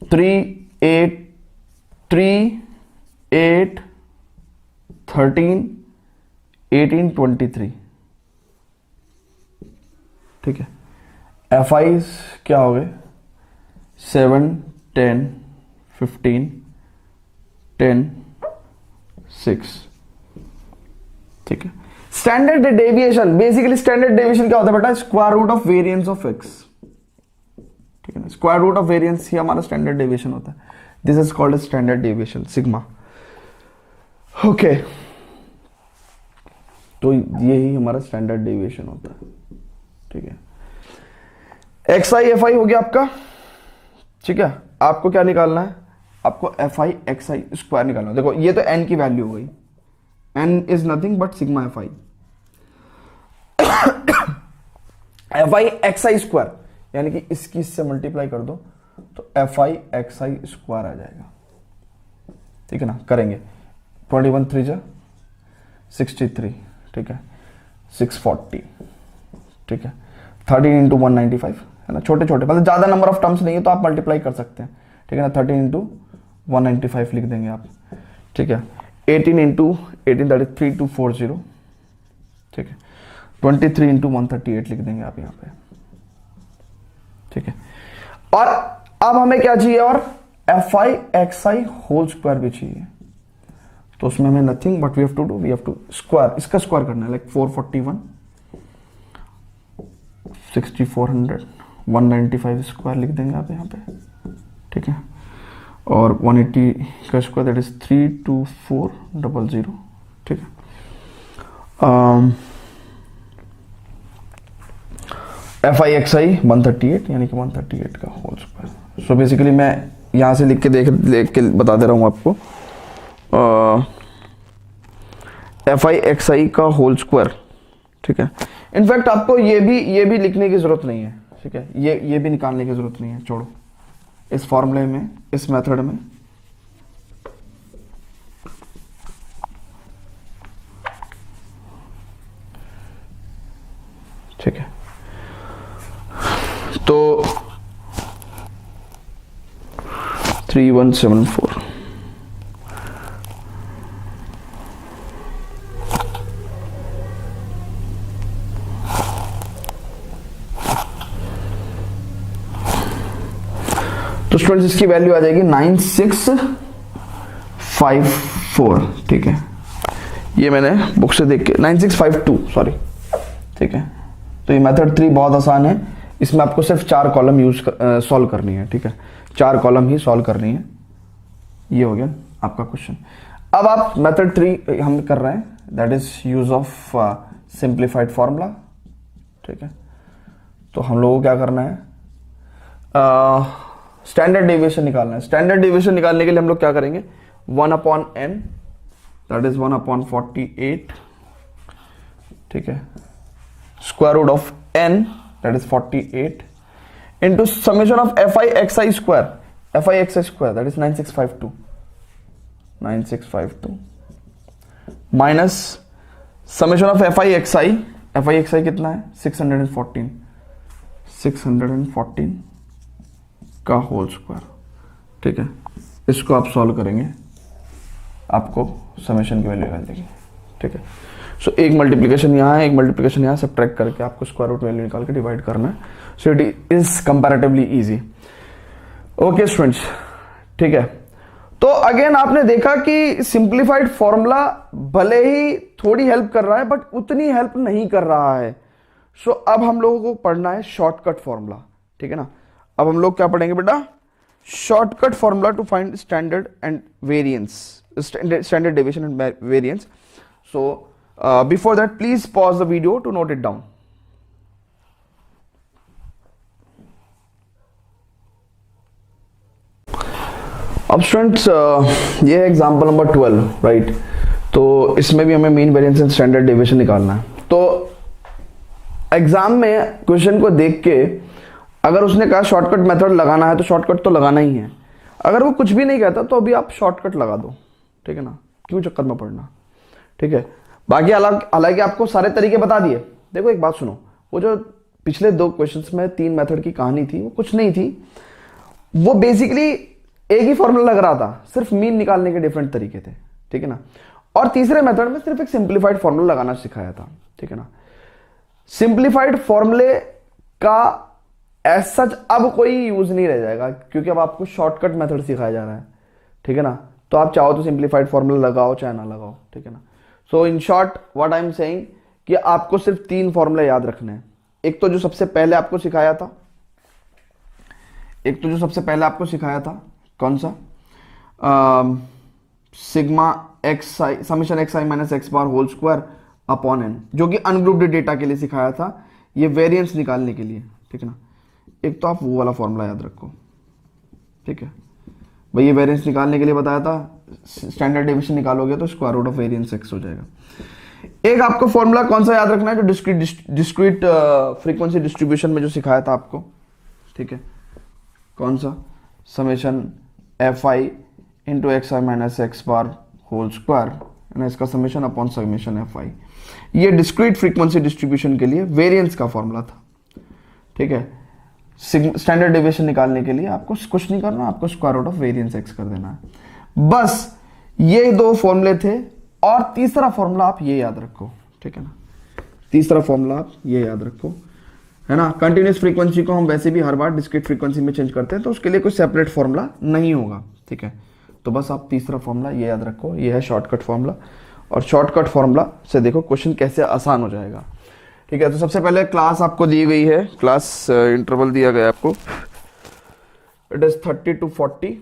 3 8 13 18 23, ठीक है। एफ आई क्या हो गए 7, 10, 15, 10, 6, ठीक है। Standard deviation, basically standard deviation क्या होता है बेटा, square root of variance of x, ठीक है ना। स्क्वायर रूट ऑफ वेरिएंस ही हमारा स्टैंडर्ड डेविएशन होता है। This is called standard deviation sigma. Okay, तो यही हमारा स्टैंडर्ड डेविएशन होता है, ठीक है। एक्स आई एफ आई हो गया आपका, ठीक है। आपको क्या निकालना है, आपको F I x I square निकालना है। देखो ये तो एन की वैल्यू हो गई, N is nothing but sigma F I. F I x I square यानी कि इसकी इससे मल्टीप्लाई कर दो तो F I x I square आ जाएगा, ठीक है ना। करेंगे 21 3 जा 63, ठीक है। 640, ठीक है। 13 इंटू 195 है ना, छोटे छोटे मतलब ज्यादा नंबर ऑफ टर्म्स नहीं है तो आप मल्टीप्लाई कर सकते हैं, ठीक है ना। 13 इंटू 195 लिख देंगे आप, ठीक है। 18 इंटू 18 दैट इज 3240, ठीक है। 23 इंटू 138 लिख देंगे आप यहाँ पे, ठीक है। और अब हमें क्या चाहिए, और f I x i whole square भी चाहिए। तो उसमें हमें nothing but we have to square, इसका स्क्वायर करना है, लाइक 441 6400 195 स्क्वायर लिख देंगे आप यहाँ पे, ठीक है। और 180 का स्क्वायर दैट इज 32400, ठीक है। एफ आई एक्स आई 138 यानी कि 138 का होल स्क्वायर। सो बेसिकली मैं यहाँ से लिख के बता दे रहा हूँ आपको, एफ आई एक्स आई का होल स्क्वायर, ठीक है। इनफैक्ट आपको ये भी लिखने की जरूरत नहीं है, ठीक है। ये भी निकालने की जरूरत नहीं है, छोड़ो। इस फॉर्मूले में, इस मेथड में ठीक है। तो 3174, तो स्टूडेंट्स इसकी वैल्यू आ जाएगी 9654, ठीक है। ये मैंने बुक से देख के 9652 सॉरी, ठीक है। तो ये मेथड 3 बहुत आसान है, इसमें आपको सिर्फ 4 कॉलम सॉल्व करनी है, ठीक है। 4 कॉलम ही सॉल्व करनी है। ये हो गया आपका क्वेश्चन। अब आप मेथड 3 हम कर रहे हैं, that is use of simplified formula, ठीक है। तो हम लोगों को क्या करना है, स्टैंडर्ड डेविएशन निकालना है। स्टैंडर्ड डेविएशन निकालने के लिए हम लोग क्या करेंगे, 1/n दैट इज 1/48, ठीक है। Square root of n that is 48 into summation of F I x I square that is 9652 minus summation of F I x I कितना है 614 का होल स्क्वायर, ठीक है। इसको आप सॉल्व करेंगे, आपको समेशन की वैल्यू निकाल देगी, ठीक है। सो एक मल्टीप्लिकेशन यहाँ है, एक मल्टीप्लिकेशन यहाँ, सब्ट्रैक्ट करके आपको स्क्वायर रूट वैल्यू निकाल के डिवाइड करना है। So it is comparatively easy. Okay students, ठीक है। तो अगेन आपने देखा कि सिंप्लीफाइड फॉर्मूला भले ही थोड़ी हेल्प कर रहा है बट उतनी हेल्प नहीं कर रहा है। सो अब हम लोगों को पढ़ना है शॉर्टकट फॉर्मूला, ठीक है ना। अब हम लोग क्या पढ़ेंगे बेटा, shortcut formula to find standard and variance, standard deviation and variance. So before that please pause the video to note it down. अब स्टूडेंट्स ये है एग्जाम्पल नंबर 12, राइट। तो इसमें भी हमें mean variance and standard deviation निकालना है। तो एग्जाम में क्वेश्चन को देख के अगर उसने कहा शॉर्टकट मेथड लगाना है तो शॉर्टकट तो लगाना ही है। अगर वो कुछ भी नहीं कहता तो अभी आप शॉर्टकट लगा दो, ठीक है ना, क्यों चक्कर में पड़ना, ठीक है। बाकी हालांकि आपको सारे तरीके बता दिए। देखो एक बात सुनो, वो जो पिछले 2 क्वेश्चंस में 3 मेथड की कहानी थी वो कुछ नहीं थी, वो बेसिकली एक ही फॉर्मूला लग रहा था, सिर्फ मीन निकालने के डिफरेंट तरीके थे, ठीक है ना। और तीसरे मेथड में सिर्फ एक सिंप्लीफाइड फॉर्मूला लगाना सिखाया था, ठीक है ना। सिंप्लीफाइड फॉर्मूले का एज सच अब कोई यूज नहीं रह जाएगा, क्योंकि अब आपको शॉर्टकट मेथड सिखाया जा रहा है, ठीक है ना। तो आप चाहो तो सिंप्लीफाइड फॉर्मूला लगाओ चाहे ना लगाओ, ठीक है ना। So in short what I am saying कि आपको सिर्फ 3 फॉर्मूले याद रखने हैं। एक तो जो सबसे पहले आपको सिखाया था, कौन सा, sigma X I summation X I minus x bar whole square upon N, जो कि अनग्रुप्ड डेटा के लिए सिखाया था, ये वेरिएंस निकालने के लिए, ठीक है ना। एक तो आप वो वाला फॉर्मूला याद रखो, ठीक है भाई, ये वेरिएंस निकालने के लिए बताया था, स्टैंडर्ड डेविएशन निकालोगे तो square root of variance x हो जाएगा। एक आपको फॉर्मूला कौन सा याद रखना है, जो डिस्क्रीट फ्रीक्वेंसी डिस्ट्रीब्यूशन में जो सिखाया था आपको, ठीक है, कौन सा, summation F I into x I minus x bar whole square, इसका summation upon summation F I. ये डिस्क्रीट फ्रीक्वेंसी डिस्ट्रीब्यूशन के लिए वेरिएंस का फॉर्मूला था, ठीक है। स्टैंडर्ड डेविएशन निकालने के लिए आपको कुछ नहीं करना, आपको square root of variance x कर देना है, बस ये 2 फॉर्मूले थे। और तीसरा फॉर्मूला आप ये याद रखो, ठीक है ना, तीसरा फॉर्मूला आप ये याद रखो, है ना। कंटिन्यूस फ्रीक्वेंसी को हम वैसे भी हर बार डिस्क्रीट फ्रीक्वेंसी में चेंज करते हैं, तो उसके लिए कोई सेपरेट फॉर्मूला नहीं होगा, ठीक है। तो बस आप तीसरा फॉर्मूला ये याद रखो, ये है शॉर्टकट फॉर्मूला, और शॉर्टकट फॉर्मूला से देखो क्वेश्चन कैसे आसान हो जाएगा, ठीक है। तो सबसे पहले क्लास आपको दी गई है, क्लास इंटरवल दिया गया आपको, it is 30 to 40,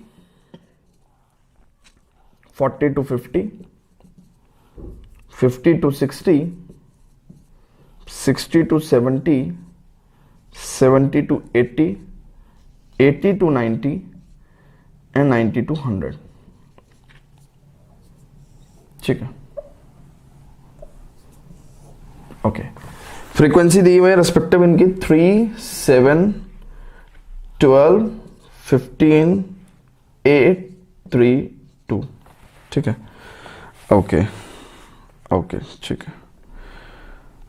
40 to 50, 50 to 60, 60 to 70, 70 to 80, 80 to 90 and 90 to 100, ठीक है। ओके, फ्रीक्वेंसी दी हुई है रेस्पेक्टिव इनकी 3, 7, 12, 15, 8, 3, 2, ठीक है। ओके ओके, ठीक है।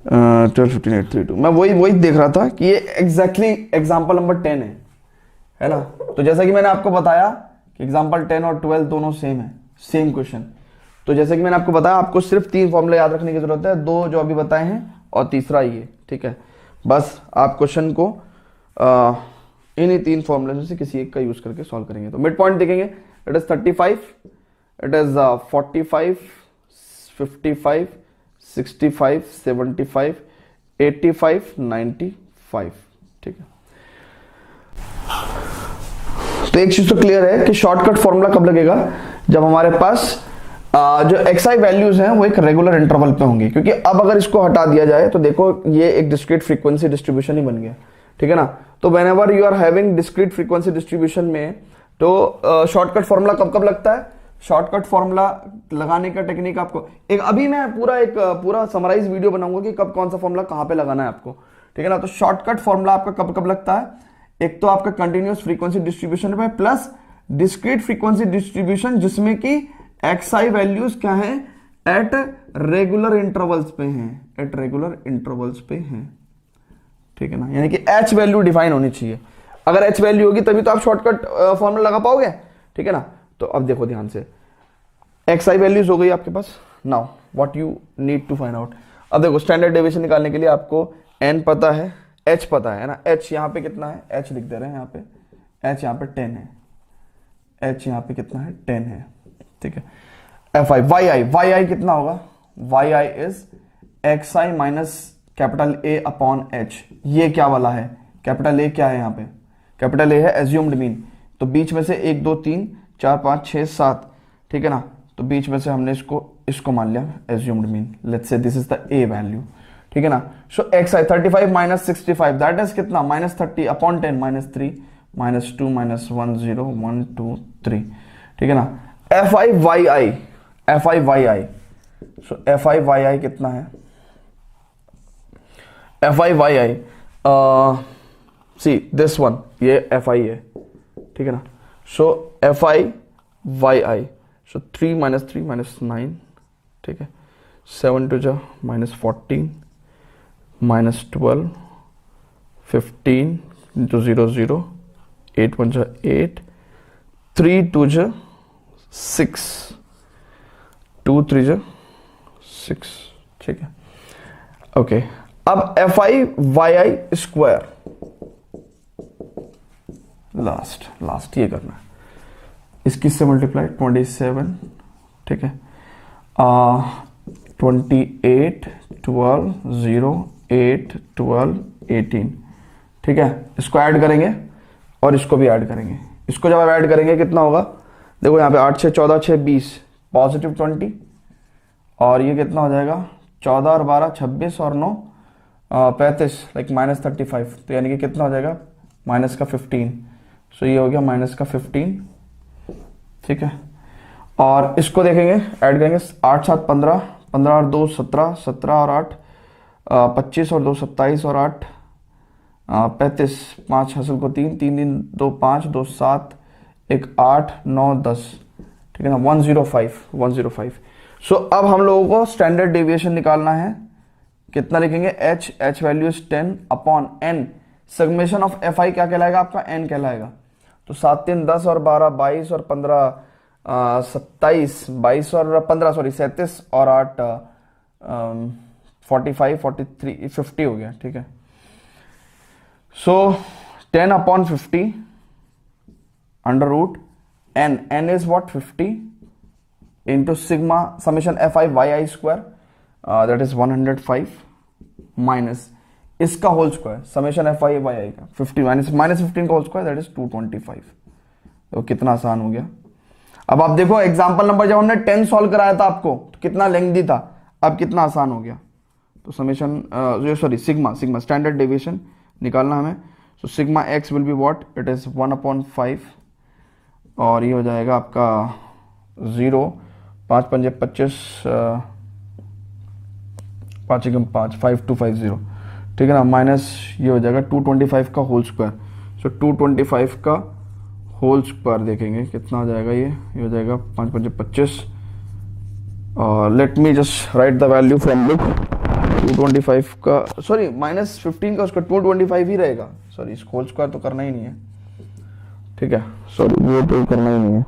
12, 15, 8, 3, 2, मैं वही देख रहा था कि ये एग्जैक्टली एग्जाम्पल नंबर 10 है ना। तो जैसा कि मैंने आपको बताया कि एग्जाम्पल 10 और 12 दोनों सेम है, सेम क्वेश्चन। तो जैसे कि मैंने आपको बताया, आपको सिर्फ 3 फॉर्मूले याद रखने की जरूरत है, 2 जो अभी बताए हैं और तीसरा ये, ठीक है। बस आप क्वेश्चन को इन्हीं 3 फॉर्मूले में से किसी एक का यूज करके सॉल्व करेंगे। तो मिड पॉइंट देखेंगे, इट इज 35, इट इज 45, 55, 65, 75, 85, 95, ठीक है। तो एक चीज तो क्लियर है कि शॉर्टकट फॉर्मूला कब लगेगा, जब हमारे पास जो एक्स आई वैल्यूज हैं वो एक रेगुलर इंटरवल पे होंगी, क्योंकि अब अगर इसको हटा दिया जाए तो देखो ये एक डिस्क्रीट फ्रीक्वेंसी डिस्ट्रीब्यूशन ही बन गया, ठीक है ना। तो whenever you are having discrete frequency distribution में, तो शॉर्टकट फॉर्मूला कब कब लगता है, शॉर्टकट फॉर्मूला लगाने का टेक्निक आपको अभी मैं पूरा समराइज वीडियो बनाऊंगा कि कब कौन सा फॉर्मूला कहां पे लगाना है आपको, ठीक है ना। तो शॉर्टकट फॉर्मूला आपका कब कब लगता है, एक तो आपका कंटिन्यूअस फ्रीक्वेंसी डिस्ट्रीब्यूशन पे प्लस डिस्क्रीट फ्रीक्वेंसी डिस्ट्रीब्यूशन, जिसमें कि एक्स आई वैल्यूज क्या है, एट रेगुलर इंटरवल्स पे हैं, एट रेगुलर इंटरवल्स पे हैं, ठीक है ना। यानी कि एच वैल्यू डिफाइन होनी चाहिए, अगर एच वैल्यू होगी तभी तो आप शॉर्टकट फॉर्मूला लगा पाओगे, ठीक है ना। तो अब देखो ध्यान से, एक्स आई वैल्यूज हो गई आपके पास, now what you need to find out. अब देखो स्टैंडर्ड डेविएशन निकालने के लिए आपको एन पता है, एच पता है ना। एच यहाँ पे कितना है, एच लिख दे रहे हैं यहाँ पे, एच यहाँ पे 10 है, एच यहाँ पे कितना है 10 है, ठीक है। एफ आई, वाई आई कितना होगा, y i is x I minus capital A upon h. ये क्या वाला है, कैपिटल ए क्या है यहाँ पे, कैपिटल ए है एज्यूम्ड मीन, तो बीच में से 1 2 3 4 5 6 7, ठीक है ना। तो बीच में से हमने इसको मान लिया assumed mean, let's say this is the A value, ठीक है ना। सो एक्स आई 35 माइनस 65 दैट इज कितना, माइनस 30 अपॉन 10 माइनस 3 माइनस 2 माइनस 1 0 1 2 3, ठीक है ना। F I Y I, F I Y I, so F I Y आई कितना है, F I Y I, see this one, ये एफ आई है, ठीक है ना। So F I Y I, so 3 minus 3 minus 9, ठीक है। 7 टू जा माइनस 14 माइनस 12, 15 इंटू 0 0, 8 1 जा 8, 3 2 जा 6, 2 3 जा 6, ठीक है। ओके, अब f I Y i square, last ये करना है, इसकी से मल्टीप्लाई 27, ठीक है, 28, 12, 0, 8, 12, 18, ठीक है। इसको ऐड करेंगे और इसको भी ऐड करेंगे। इसको जब आप ऐड करेंगे कितना होगा, देखो यहाँ पे 8 6 14 6 20, पॉजिटिव 20, और ये कितना हो जाएगा 14 और 12 26 और 9 35, लाइक -35, तो यानी कि कितना हो जाएगा माइनस का 15। सो ये हो गया माइनस का 15, ठीक है। और इसको देखेंगे, ऐड करेंगे, 8 7 15, 15 और 2 17, 17 और 8 25 और 2 27 और 8 35, 5 हासिल को 3 3 दिन 2 5 2 7 1 8 9 10, ठीक है ना, 105। सो अब हम लोगों को स्टैंडर्ड डेविएशन निकालना है। कितना लिखेंगे, h value is 10 upon n, summation of fi क्या कहलाएगा आपका, n कहलाएगा। तो 7 3 10 और 12 22 और 15 27, 22 और 15 सॉरी 37 और 8 45 43 50 हो गया, ठीक है। So 10 upon 50 under root n is what 50 into sigma summation fi yi square, that is 105 minus इसका whole square summation fi yi का 50 माइनस 15 का होल स्क्वायर, that is 225। तो कितना आसान हो गया। अब आप देखो एग्जांपल नंबर जब हमने 10 सॉल्व कराया था आपको तो कितना लेंथी था, अब कितना आसान हो गया। तो summation sorry sigma standard deviation निकालना हमें। So sigma x will be what, it is 1/5, और ये हो जाएगा आपका 0, 5 5 25, 5 एकम 5, 5250, ठीक है ना, माइनस ये हो जाएगा 225 का होल स्क्वायर। सो 225 का होल स्क्वायर देखेंगे कितना हो जाएगा, ये हो जाएगा 5 5 25, और let me just right the value from book. 225 का सॉरी माइनस 15 का उसका 225 ही रहेगा, सॉरी इस होल स्क्वायर तो करना ही नहीं है, ठीक है, सॉरी वो तो करना ही नहीं है।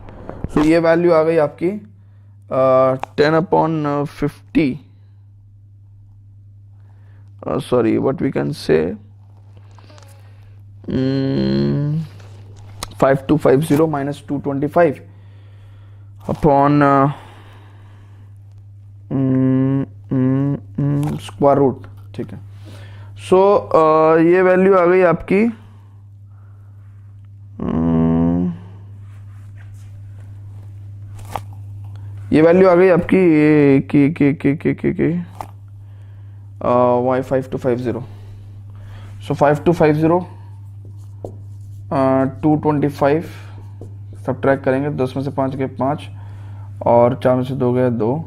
सो ये वैल्यू आ गई आपकी 10/50, sorry what we can say 5250 minus 225 upon square root, ठीक है। सो ये वैल्यू आ गई आपकी ये वैल्यू आ गई आपकी y5250। सो 5250 225 सब ट्रैक करेंगे, 10 में से 5 गए 5, और 4 में से 2 गए 2,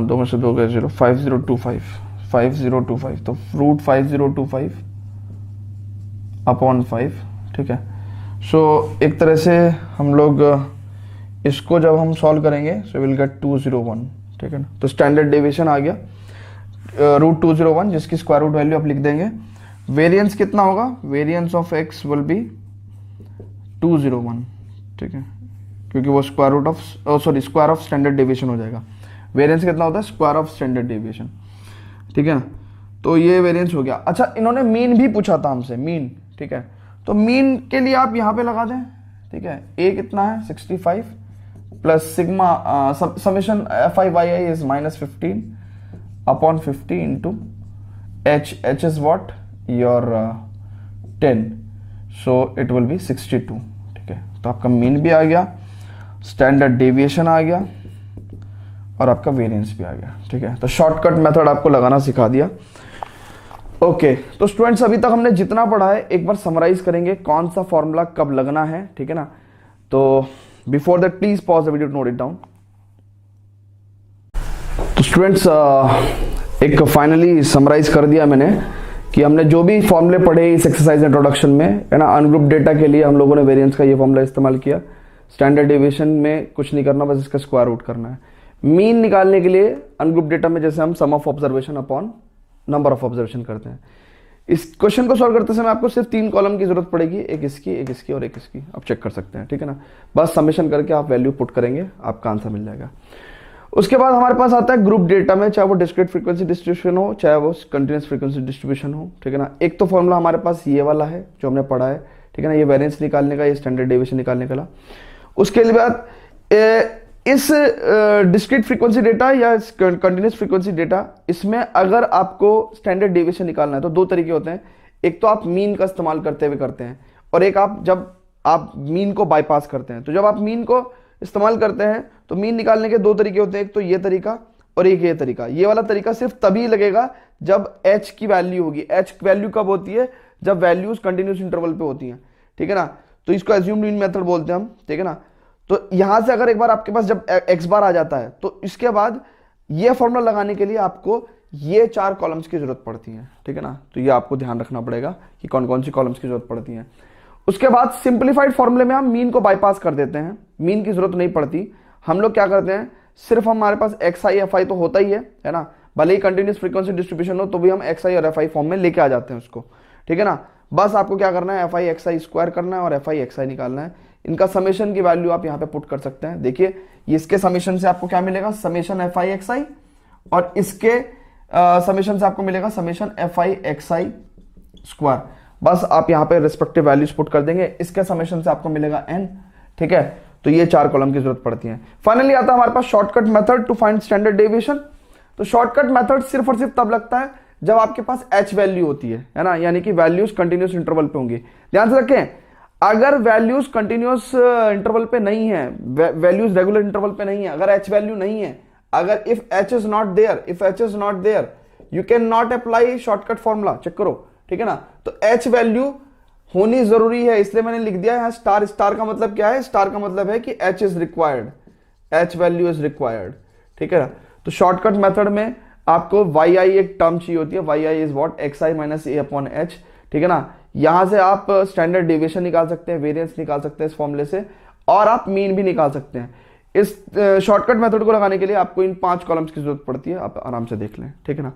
2 में से 2 गए 0, 5025 तो रूट 5025 अपॉन 5, ठीक है। सो एक तरह से हम लोग इसको जब हम सॉल्व करेंगे सो विल गेट 201, ठीक है ना। तो स्टैंडर्ड डेविएशन आ गया रूट 201, जिसकी स्क्वायर रूट वैल्यू आप लिख देंगे। वेरिएंस कितना होगा, variance of x will be 201, ठीक है, क्योंकि वो square root of square of standard deviation हो जाएगा। वेरिएंस कितना होता है, स्क्वायर ऑफ स्टैंडर्ड डेविएशन, ठीक है ना। तो ये वेरिएंस हो गया। अच्छा इन्होंने मीन भी पूछा था हमसे, मीन, ठीक है, तो मीन के लिए आप यहाँ पे लगा दें, ठीक है। a कितना है 65 plus sigma summation fi yi is -15 upon 50 into h is what your 10, so it will be 62, ठीक है। तो आपका मीन भी आ गया, स्टैंडर्ड डेविएशन आ गया, और आपका वेरिएंस भी आ गया, ठीक है। तो शॉर्टकट मेथड आपको लगाना सिखा दिया। ओके तो स्टूडेंट्स अभी तक हमने जितना पढ़ा है एक बार समराइज करेंगे, कौन सा फॉर्मूला कब लगना है, ठीक है ना। तो before that please pause the video to note it down. तो स्टूडेंट्स एक फाइनली समराइज कर दिया मैंने कि हमने जो भी फॉर्मूले पढ़े इस एक्सरसाइज इंट्रोडक्शन में, है ना। अनग्रुप डेटा के लिए हम लोगों ने वेरिएंस का ये फॉर्मूला इस्तेमाल किया। स्टैंडर्ड डेविएशन में कुछ नहीं करना, बस इसका स्क्वायर रूट करना है। मीन निकालने के लिए अनग्रुप डेटा में जैसे हम sum of observation upon number of observation करते हैं। इस क्वेश्चन को सॉल्व करते समय आपको सिर्फ 3 कॉलम की जरूरत पड़ेगी, एक इसकी और एक इसकी। आप चेक कर सकते हैं, ठीक है ना। बस समेशन करके आप वैल्यू पुट करेंगे, आपका आंसर मिल जाएगा। उसके बाद हमारे पास आता है ग्रुप डेटा में, चाहे वो डिस्क्रीट फ्रीक्वेंसी डिस्ट्रीब्यूशन हो, चाहे वो कंटिन्यूअस फ्रीक्वेंसी डिस्ट्रीब्यूशन हो, ठीक है ना। एक तो फॉर्मूला हमारे पास ये वाला है जो हमने पढ़ा है, ठीक है ना, ये वेरिएंस निकालने का, ये स्टैंडर्ड डेविएशन निकालने का। उसके बाद इस डिस्क्रीट फ्रीक्वेंसी डेटा या कंटिन्यूस फ्रीक्वेंसी डेटा, इसमें अगर आपको स्टैंडर्ड डेविएशन निकालना है तो दो तरीके होते हैं। एक तो आप मीन का इस्तेमाल करते हुए करते हैं, और एक आप जब आप मीन को बाईपास करते हैं। तो जब आप मीन को इस्तेमाल करते हैं तो मीन निकालने के दो तरीके होते हैं, एक तो ये तरीका और एक ये तरीका। ये वाला तरीका सिर्फ तभी लगेगा जब h की वैल्यू होगी। h की वैल्यू कब होती है? जब वैल्यूज कंटिन्यूस इंटरवल पे होती हैं, ठीक है ना। तो इसको एज्यूम्ड मीन मेथड बोलते हैं हम, ठीक है ना। तो यहां से अगर एक बार आपके पास जब x बार आ जाता है तो इसके बाद ये फॉर्मूला लगाने के लिए आपको ये 4 कॉलम्स की जरूरत पड़ती है, ठीक है ना। तो ये आपको ध्यान रखना पड़ेगा कि कौन कौन सी कॉलम्स की जरूरत पड़ती है। उसके बाद सिंप्लीफाइड फॉर्मूले में हम मीन को बाईपास कर देते हैं, मीन की जरूरत नहीं पड़ती। हम लोग क्या करते हैं, सिर्फ हमारे पास एक्स आई एफ आई तो होता ही है ना, भले ही कंटिन्यूस फ्रीक्वेंसी डिस्ट्रीब्यूशन हो तो भी हम एक्स आई और एफ आई फॉर्म में लेके आ जाते हैं उसको, ठीक है ना। बस आपको क्या करना है, F I x I square करना है और एफ आई एक्स आई निकालना है। इनका समेशन की वैल्यू आप यहाँ पे पुट कर सकते हैं। देखिए इसके समेशन से आपको क्या मिलेगा, समेशन एफ आई एक्स आई, और इसके समेशन से आपको मिलेगा summation F I x I square. बस आप यहाँ पे रिस्पेक्टिव वैल्यूज पुट कर देंगे, इसके समेशन से आपको मिलेगा n, ठीक है। तो ये 4 कॉलम की जरूरत पड़ती है। फाइनली आता है हमारे पास shortcut method to find standard deviation. तो शॉर्टकट मेथड सिर्फ और सिर्फ तब लगता है जब आपके पास h वैल्यू होती है ना, यानी कि वैल्यूज कंटिन्यूस इंटरवल पे होंगी। ध्यान से रखें, अगर वैल्यूज कंटिन्यूस इंटरवल पे नहीं है, वैल्यूज रेगुलर इंटरवल पे नहीं है, अगर h वैल्यू नहीं है, अगर if h is not there, you can not apply shortcut formula. Check करो, ठीक है ना। तो h वैल्यू होनी जरूरी है, इसलिए मैंने लिख दिया है स्टार। स्टार का मतलब क्या है, स्टार का मतलब है कि h is required, h value is required, ठीक है ना। तो शॉर्टकट मेथड में आपको yi एक टर्म चाहिए होती है, yi is what, xi minus a upon h, ठीक है ना। यहां से आप स्टैंडर्ड डेविएशन निकाल सकते हैं, वेरिएंस निकाल सकते हैं इस फॉर्मूले से, और आप मीन भी निकाल सकते हैं। इस शॉर्टकट मेथड को लगाने के लिए आपको इन 5 कॉलम्स की जरूरत पड़ती है, आप आराम से देख लें, ठीक है ना।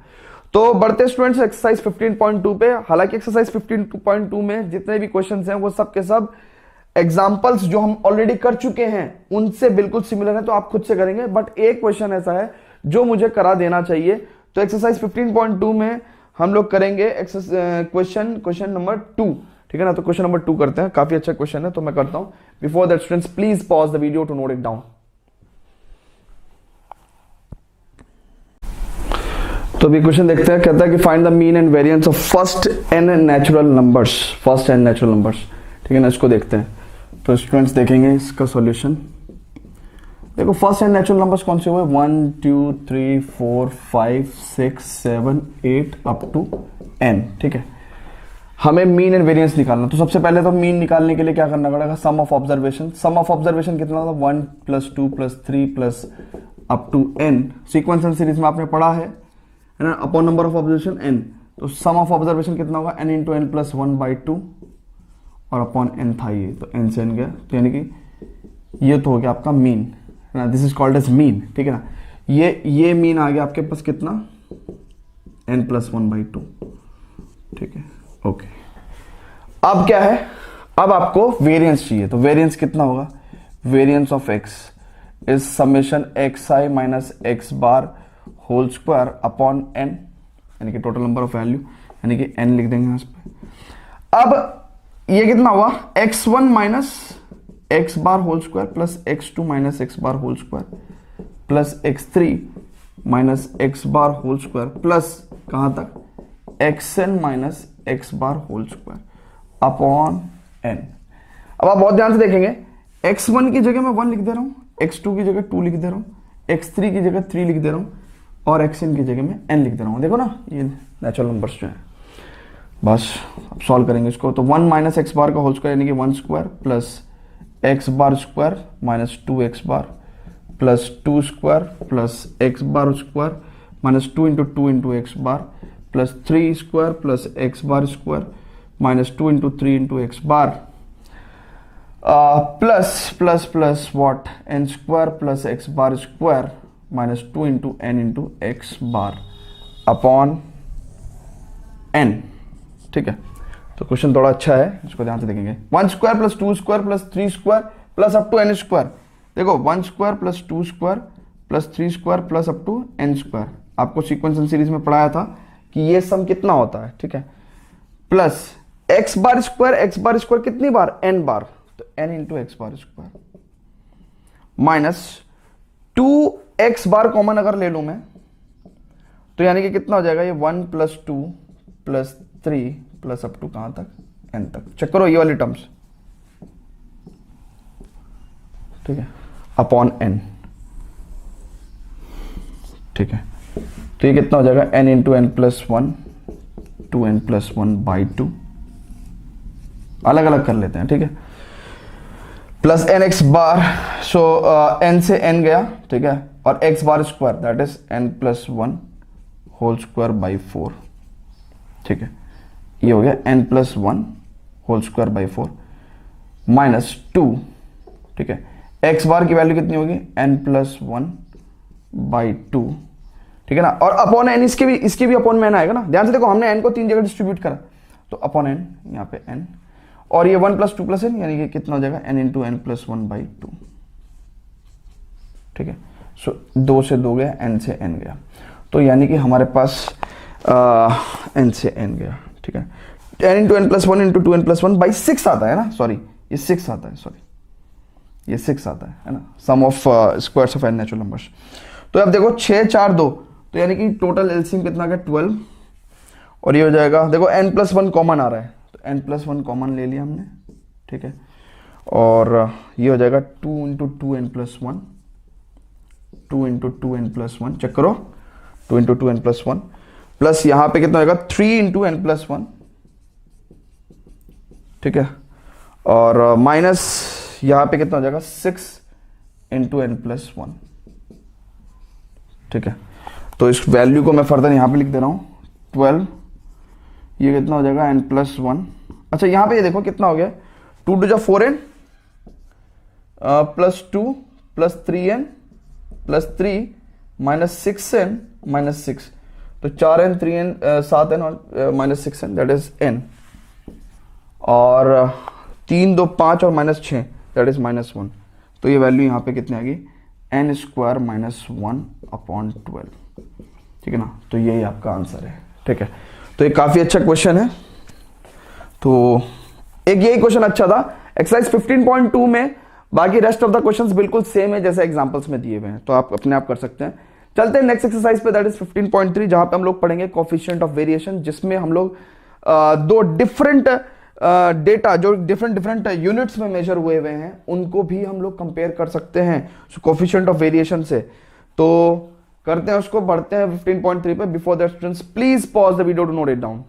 तो बढ़ते स्टूडेंट्स एक्सरसाइज 15.2 पे। हालांकि एक्सरसाइज 15.2 में जितने भी क्वेश्चंस हैं वो सब के सब एग्जांपल्स जो हम ऑलरेडी कर चुके हैं उनसे बिल्कुल सिमिलर है, तो आप खुद से करेंगे। बट एक क्वेश्चन ऐसा है जो मुझे करा देना चाहिए, तो एक्सरसाइज 15.2 में हम लोग करेंगे क्वेश्चन नंबर 2, ठीक है ना। तो क्वेश्चन नंबर 2 करते हैं, काफी अच्छा क्वेश्चन है तो मैं करता हूं। Before that students please pause the video to note it down. तो अभी क्वेश्चन देखते हैं, कहता है कि find the mean and variance of first n natural numbers, first n natural numbers, ठीक है ना। इसको देखते हैं, तो स्टूडेंट्स देखेंगे इसका सॉल्यूशन। देखो फर्स्ट n नेचुरल नंबर्स कौन से हुए, 1 2 3 4 5 6 7 8 अप टू n, ठीक है। हमें मीन एंड वेरिएंस निकालना, तो सबसे पहले तो मीन निकालने के लिए क्या करना पड़ेगा, sum of observation. Sum of observation कितना था, 1 + 2 + 3 + up to n। Sequence and series में आपने पढ़ा है ना, upon number of observation n। तो सम ऑफ ऑब्जर्वेशन कितना होगा, n × n + 1/2, और अपॉन n था ये, तो n से n गया, तो यानी कि ये तो हो गया आपका मीन, है ना। This is called as mean, ठीक है ना। ये मीन आ गया आपके पास कितना, n + 1/2, ठीक है, ओके। अब क्या है, अब आपको वेरिएंस चाहिए, तो वेरिएंस कितना होगा, variance of x is summation xi minus x bar whole square upon n, यानी कि टोटल नंबर ऑफ वैल्यू, यानी कि n लिख देंगे यहाँ पे। अब ये कितना हुआ, x1 minus x bar whole square plus x2 minus x bar whole square plus x3 minus x bar whole square plus कहां तक, xn minus x bar whole square upon n। अब आप बहुत ध्यान से देखेंगे, x1 की जगह मैं 1 लिख दे रहा हूं, x2 की जगह 2 लिख दे रहा हूं, x3 की जगह 3 लिख दे रहा हूं, और xn की जगह में n लिख दे रहा हूं। देखो ना ये नेचुरल नंबर्स जो हैं, बस अब सॉल्व करेंगे इसको। तो 1 माइनस x बार का होल स्क्वायर यानी कि 1 square plus x bar square minus 2x bar plus 2 square plus x bar square minus 2 × 2 × x bar plus 3 square plus x bar square minus 2 × 3 × x bar plus plus plus what n square plus x bar square minus 2 × n × x bar upon n, ठीक है। तो question थोड़ा अच्छा है, इसको ध्यान से देखेंगे। 1 square plus 2 square plus 3 square plus up to n square. देखो 1 square plus 2 square plus 3 square plus up to n square, आपको सीक्वेंस एंड सीरीज में पढ़ाया था कि ये सम कितना होता है, ठीक है। प्लस एक्स बार स्क्वायर कितनी बार, n बार, तो n into x bar square minus 2x बार कॉमन अगर ले लूं मैं, तो यानी कि कितना हो जाएगा ये 1 प्लस 2 प्लस 3 प्लस अप टू कहां तक, n तक। चेक करो ये वाली टर्म्स, ठीक है, अपॉन n, ठीक है। तो ये कितना हो जाएगा, n into n plus 1 2n plus 1 by 2, अलग अलग कर लेते हैं, ठीक है, plus n x bar, so n से n गया, ठीक है, और x bar square that is n plus 1 whole square by 4, ठीक है, ये हो गया n plus 1 whole square by 4 minus 2, ठीक है, x बार की वैल्यू कितनी होगी, n प्लस 1 बाई 2, ठीक है ना, और अपॉन n, इसके भी अपॉन में n आएगा ना, ध्यान से देखो हमने n को 3 जगह डिस्ट्रीब्यूट करा, तो अपॉन n यहाँ पे n, और ये 1 प्लस 2 प्लस n, यानी कि कितना हो जाएगा n into n plus 1 by 2, ठीक है। सो 2 से 2 गया, n से n गया, तो यानी कि हमारे पास n से n गया, ठीक है, n into n plus 1 into 2n plus 1 by 6 आता है ना, सॉरी ये 6 आता है, सॉरी ये 6 आता है ना, sum of squares of n natural numbers. तो अब देखो 6 4 2, तो यानी कि टोटल एलसीएम कितना आ गया 12, और ये हो जाएगा, देखो n प्लस 1 कॉमन आ रहा है, तो n प्लस 1 कॉमन ले लिया हमने, ठीक है, और ये हो जाएगा 2 into 2n plus 1, 2 into 2n plus 1, check करो 2 इंटू 2n प्लस 1, प्लस यहाँ पे कितना हो जाएगा 3 इंटू n प्लस 1, ठीक है, और माइनस यहाँ पे कितना हो जाएगा 6 इंटू n प्लस 1, ठीक है। तो इस वैल्यू को मैं फर्दर यहाँ पे लिख दे रहा हूँ 12, ये कितना हो जाएगा n प्लस 1, अच्छा यहाँ पे ये देखो कितना हो गया 2 टू जा 4n plus 2 plus 3n plus 3 minus 6n minus 6, तो 4n 3n 7n और minus 6n that is n, और 3 2 5 और माइनस 6 दैट इज माइनस 1, तो ये वैल्यू यहाँ पे कितनी आ गई n स्क्वायर माइनस 1 अपॉन 12, ठीक है ना, तो यही आपका आंसर है, ठीक है। तो ये काफी अच्छा क्वेश्चन है, तो एक यही क्वेश्चन अच्छा था एक्सरसाइज 15.2 में, बाकी रेस्ट ऑफ द क्वेश्चंस बिल्कुल सेम है जैसे एग्जांपल्स में दिए हुए हैं, तो आप अपने आप कर सकते हैं। चलते हैं नेक्स्ट एक्सरसाइज पे, दैट इज 15.3, जहां पे हम लोग पढ़ेंगे कोफिशिएंट ऑफ वेरिएशन, जिसमें हम लोग दो डिफरेंट डेटा जो डिफरेंट यूनिट्स में मेजर हुए हैं उनको भी हम लोग कंपेयर कर सकते हैं कोफिशिएंट ऑफ वेरिएशन से। तो करते हैं उसको, बढ़ते हैं 15.3 पे। Before that students please pause the video to note it down.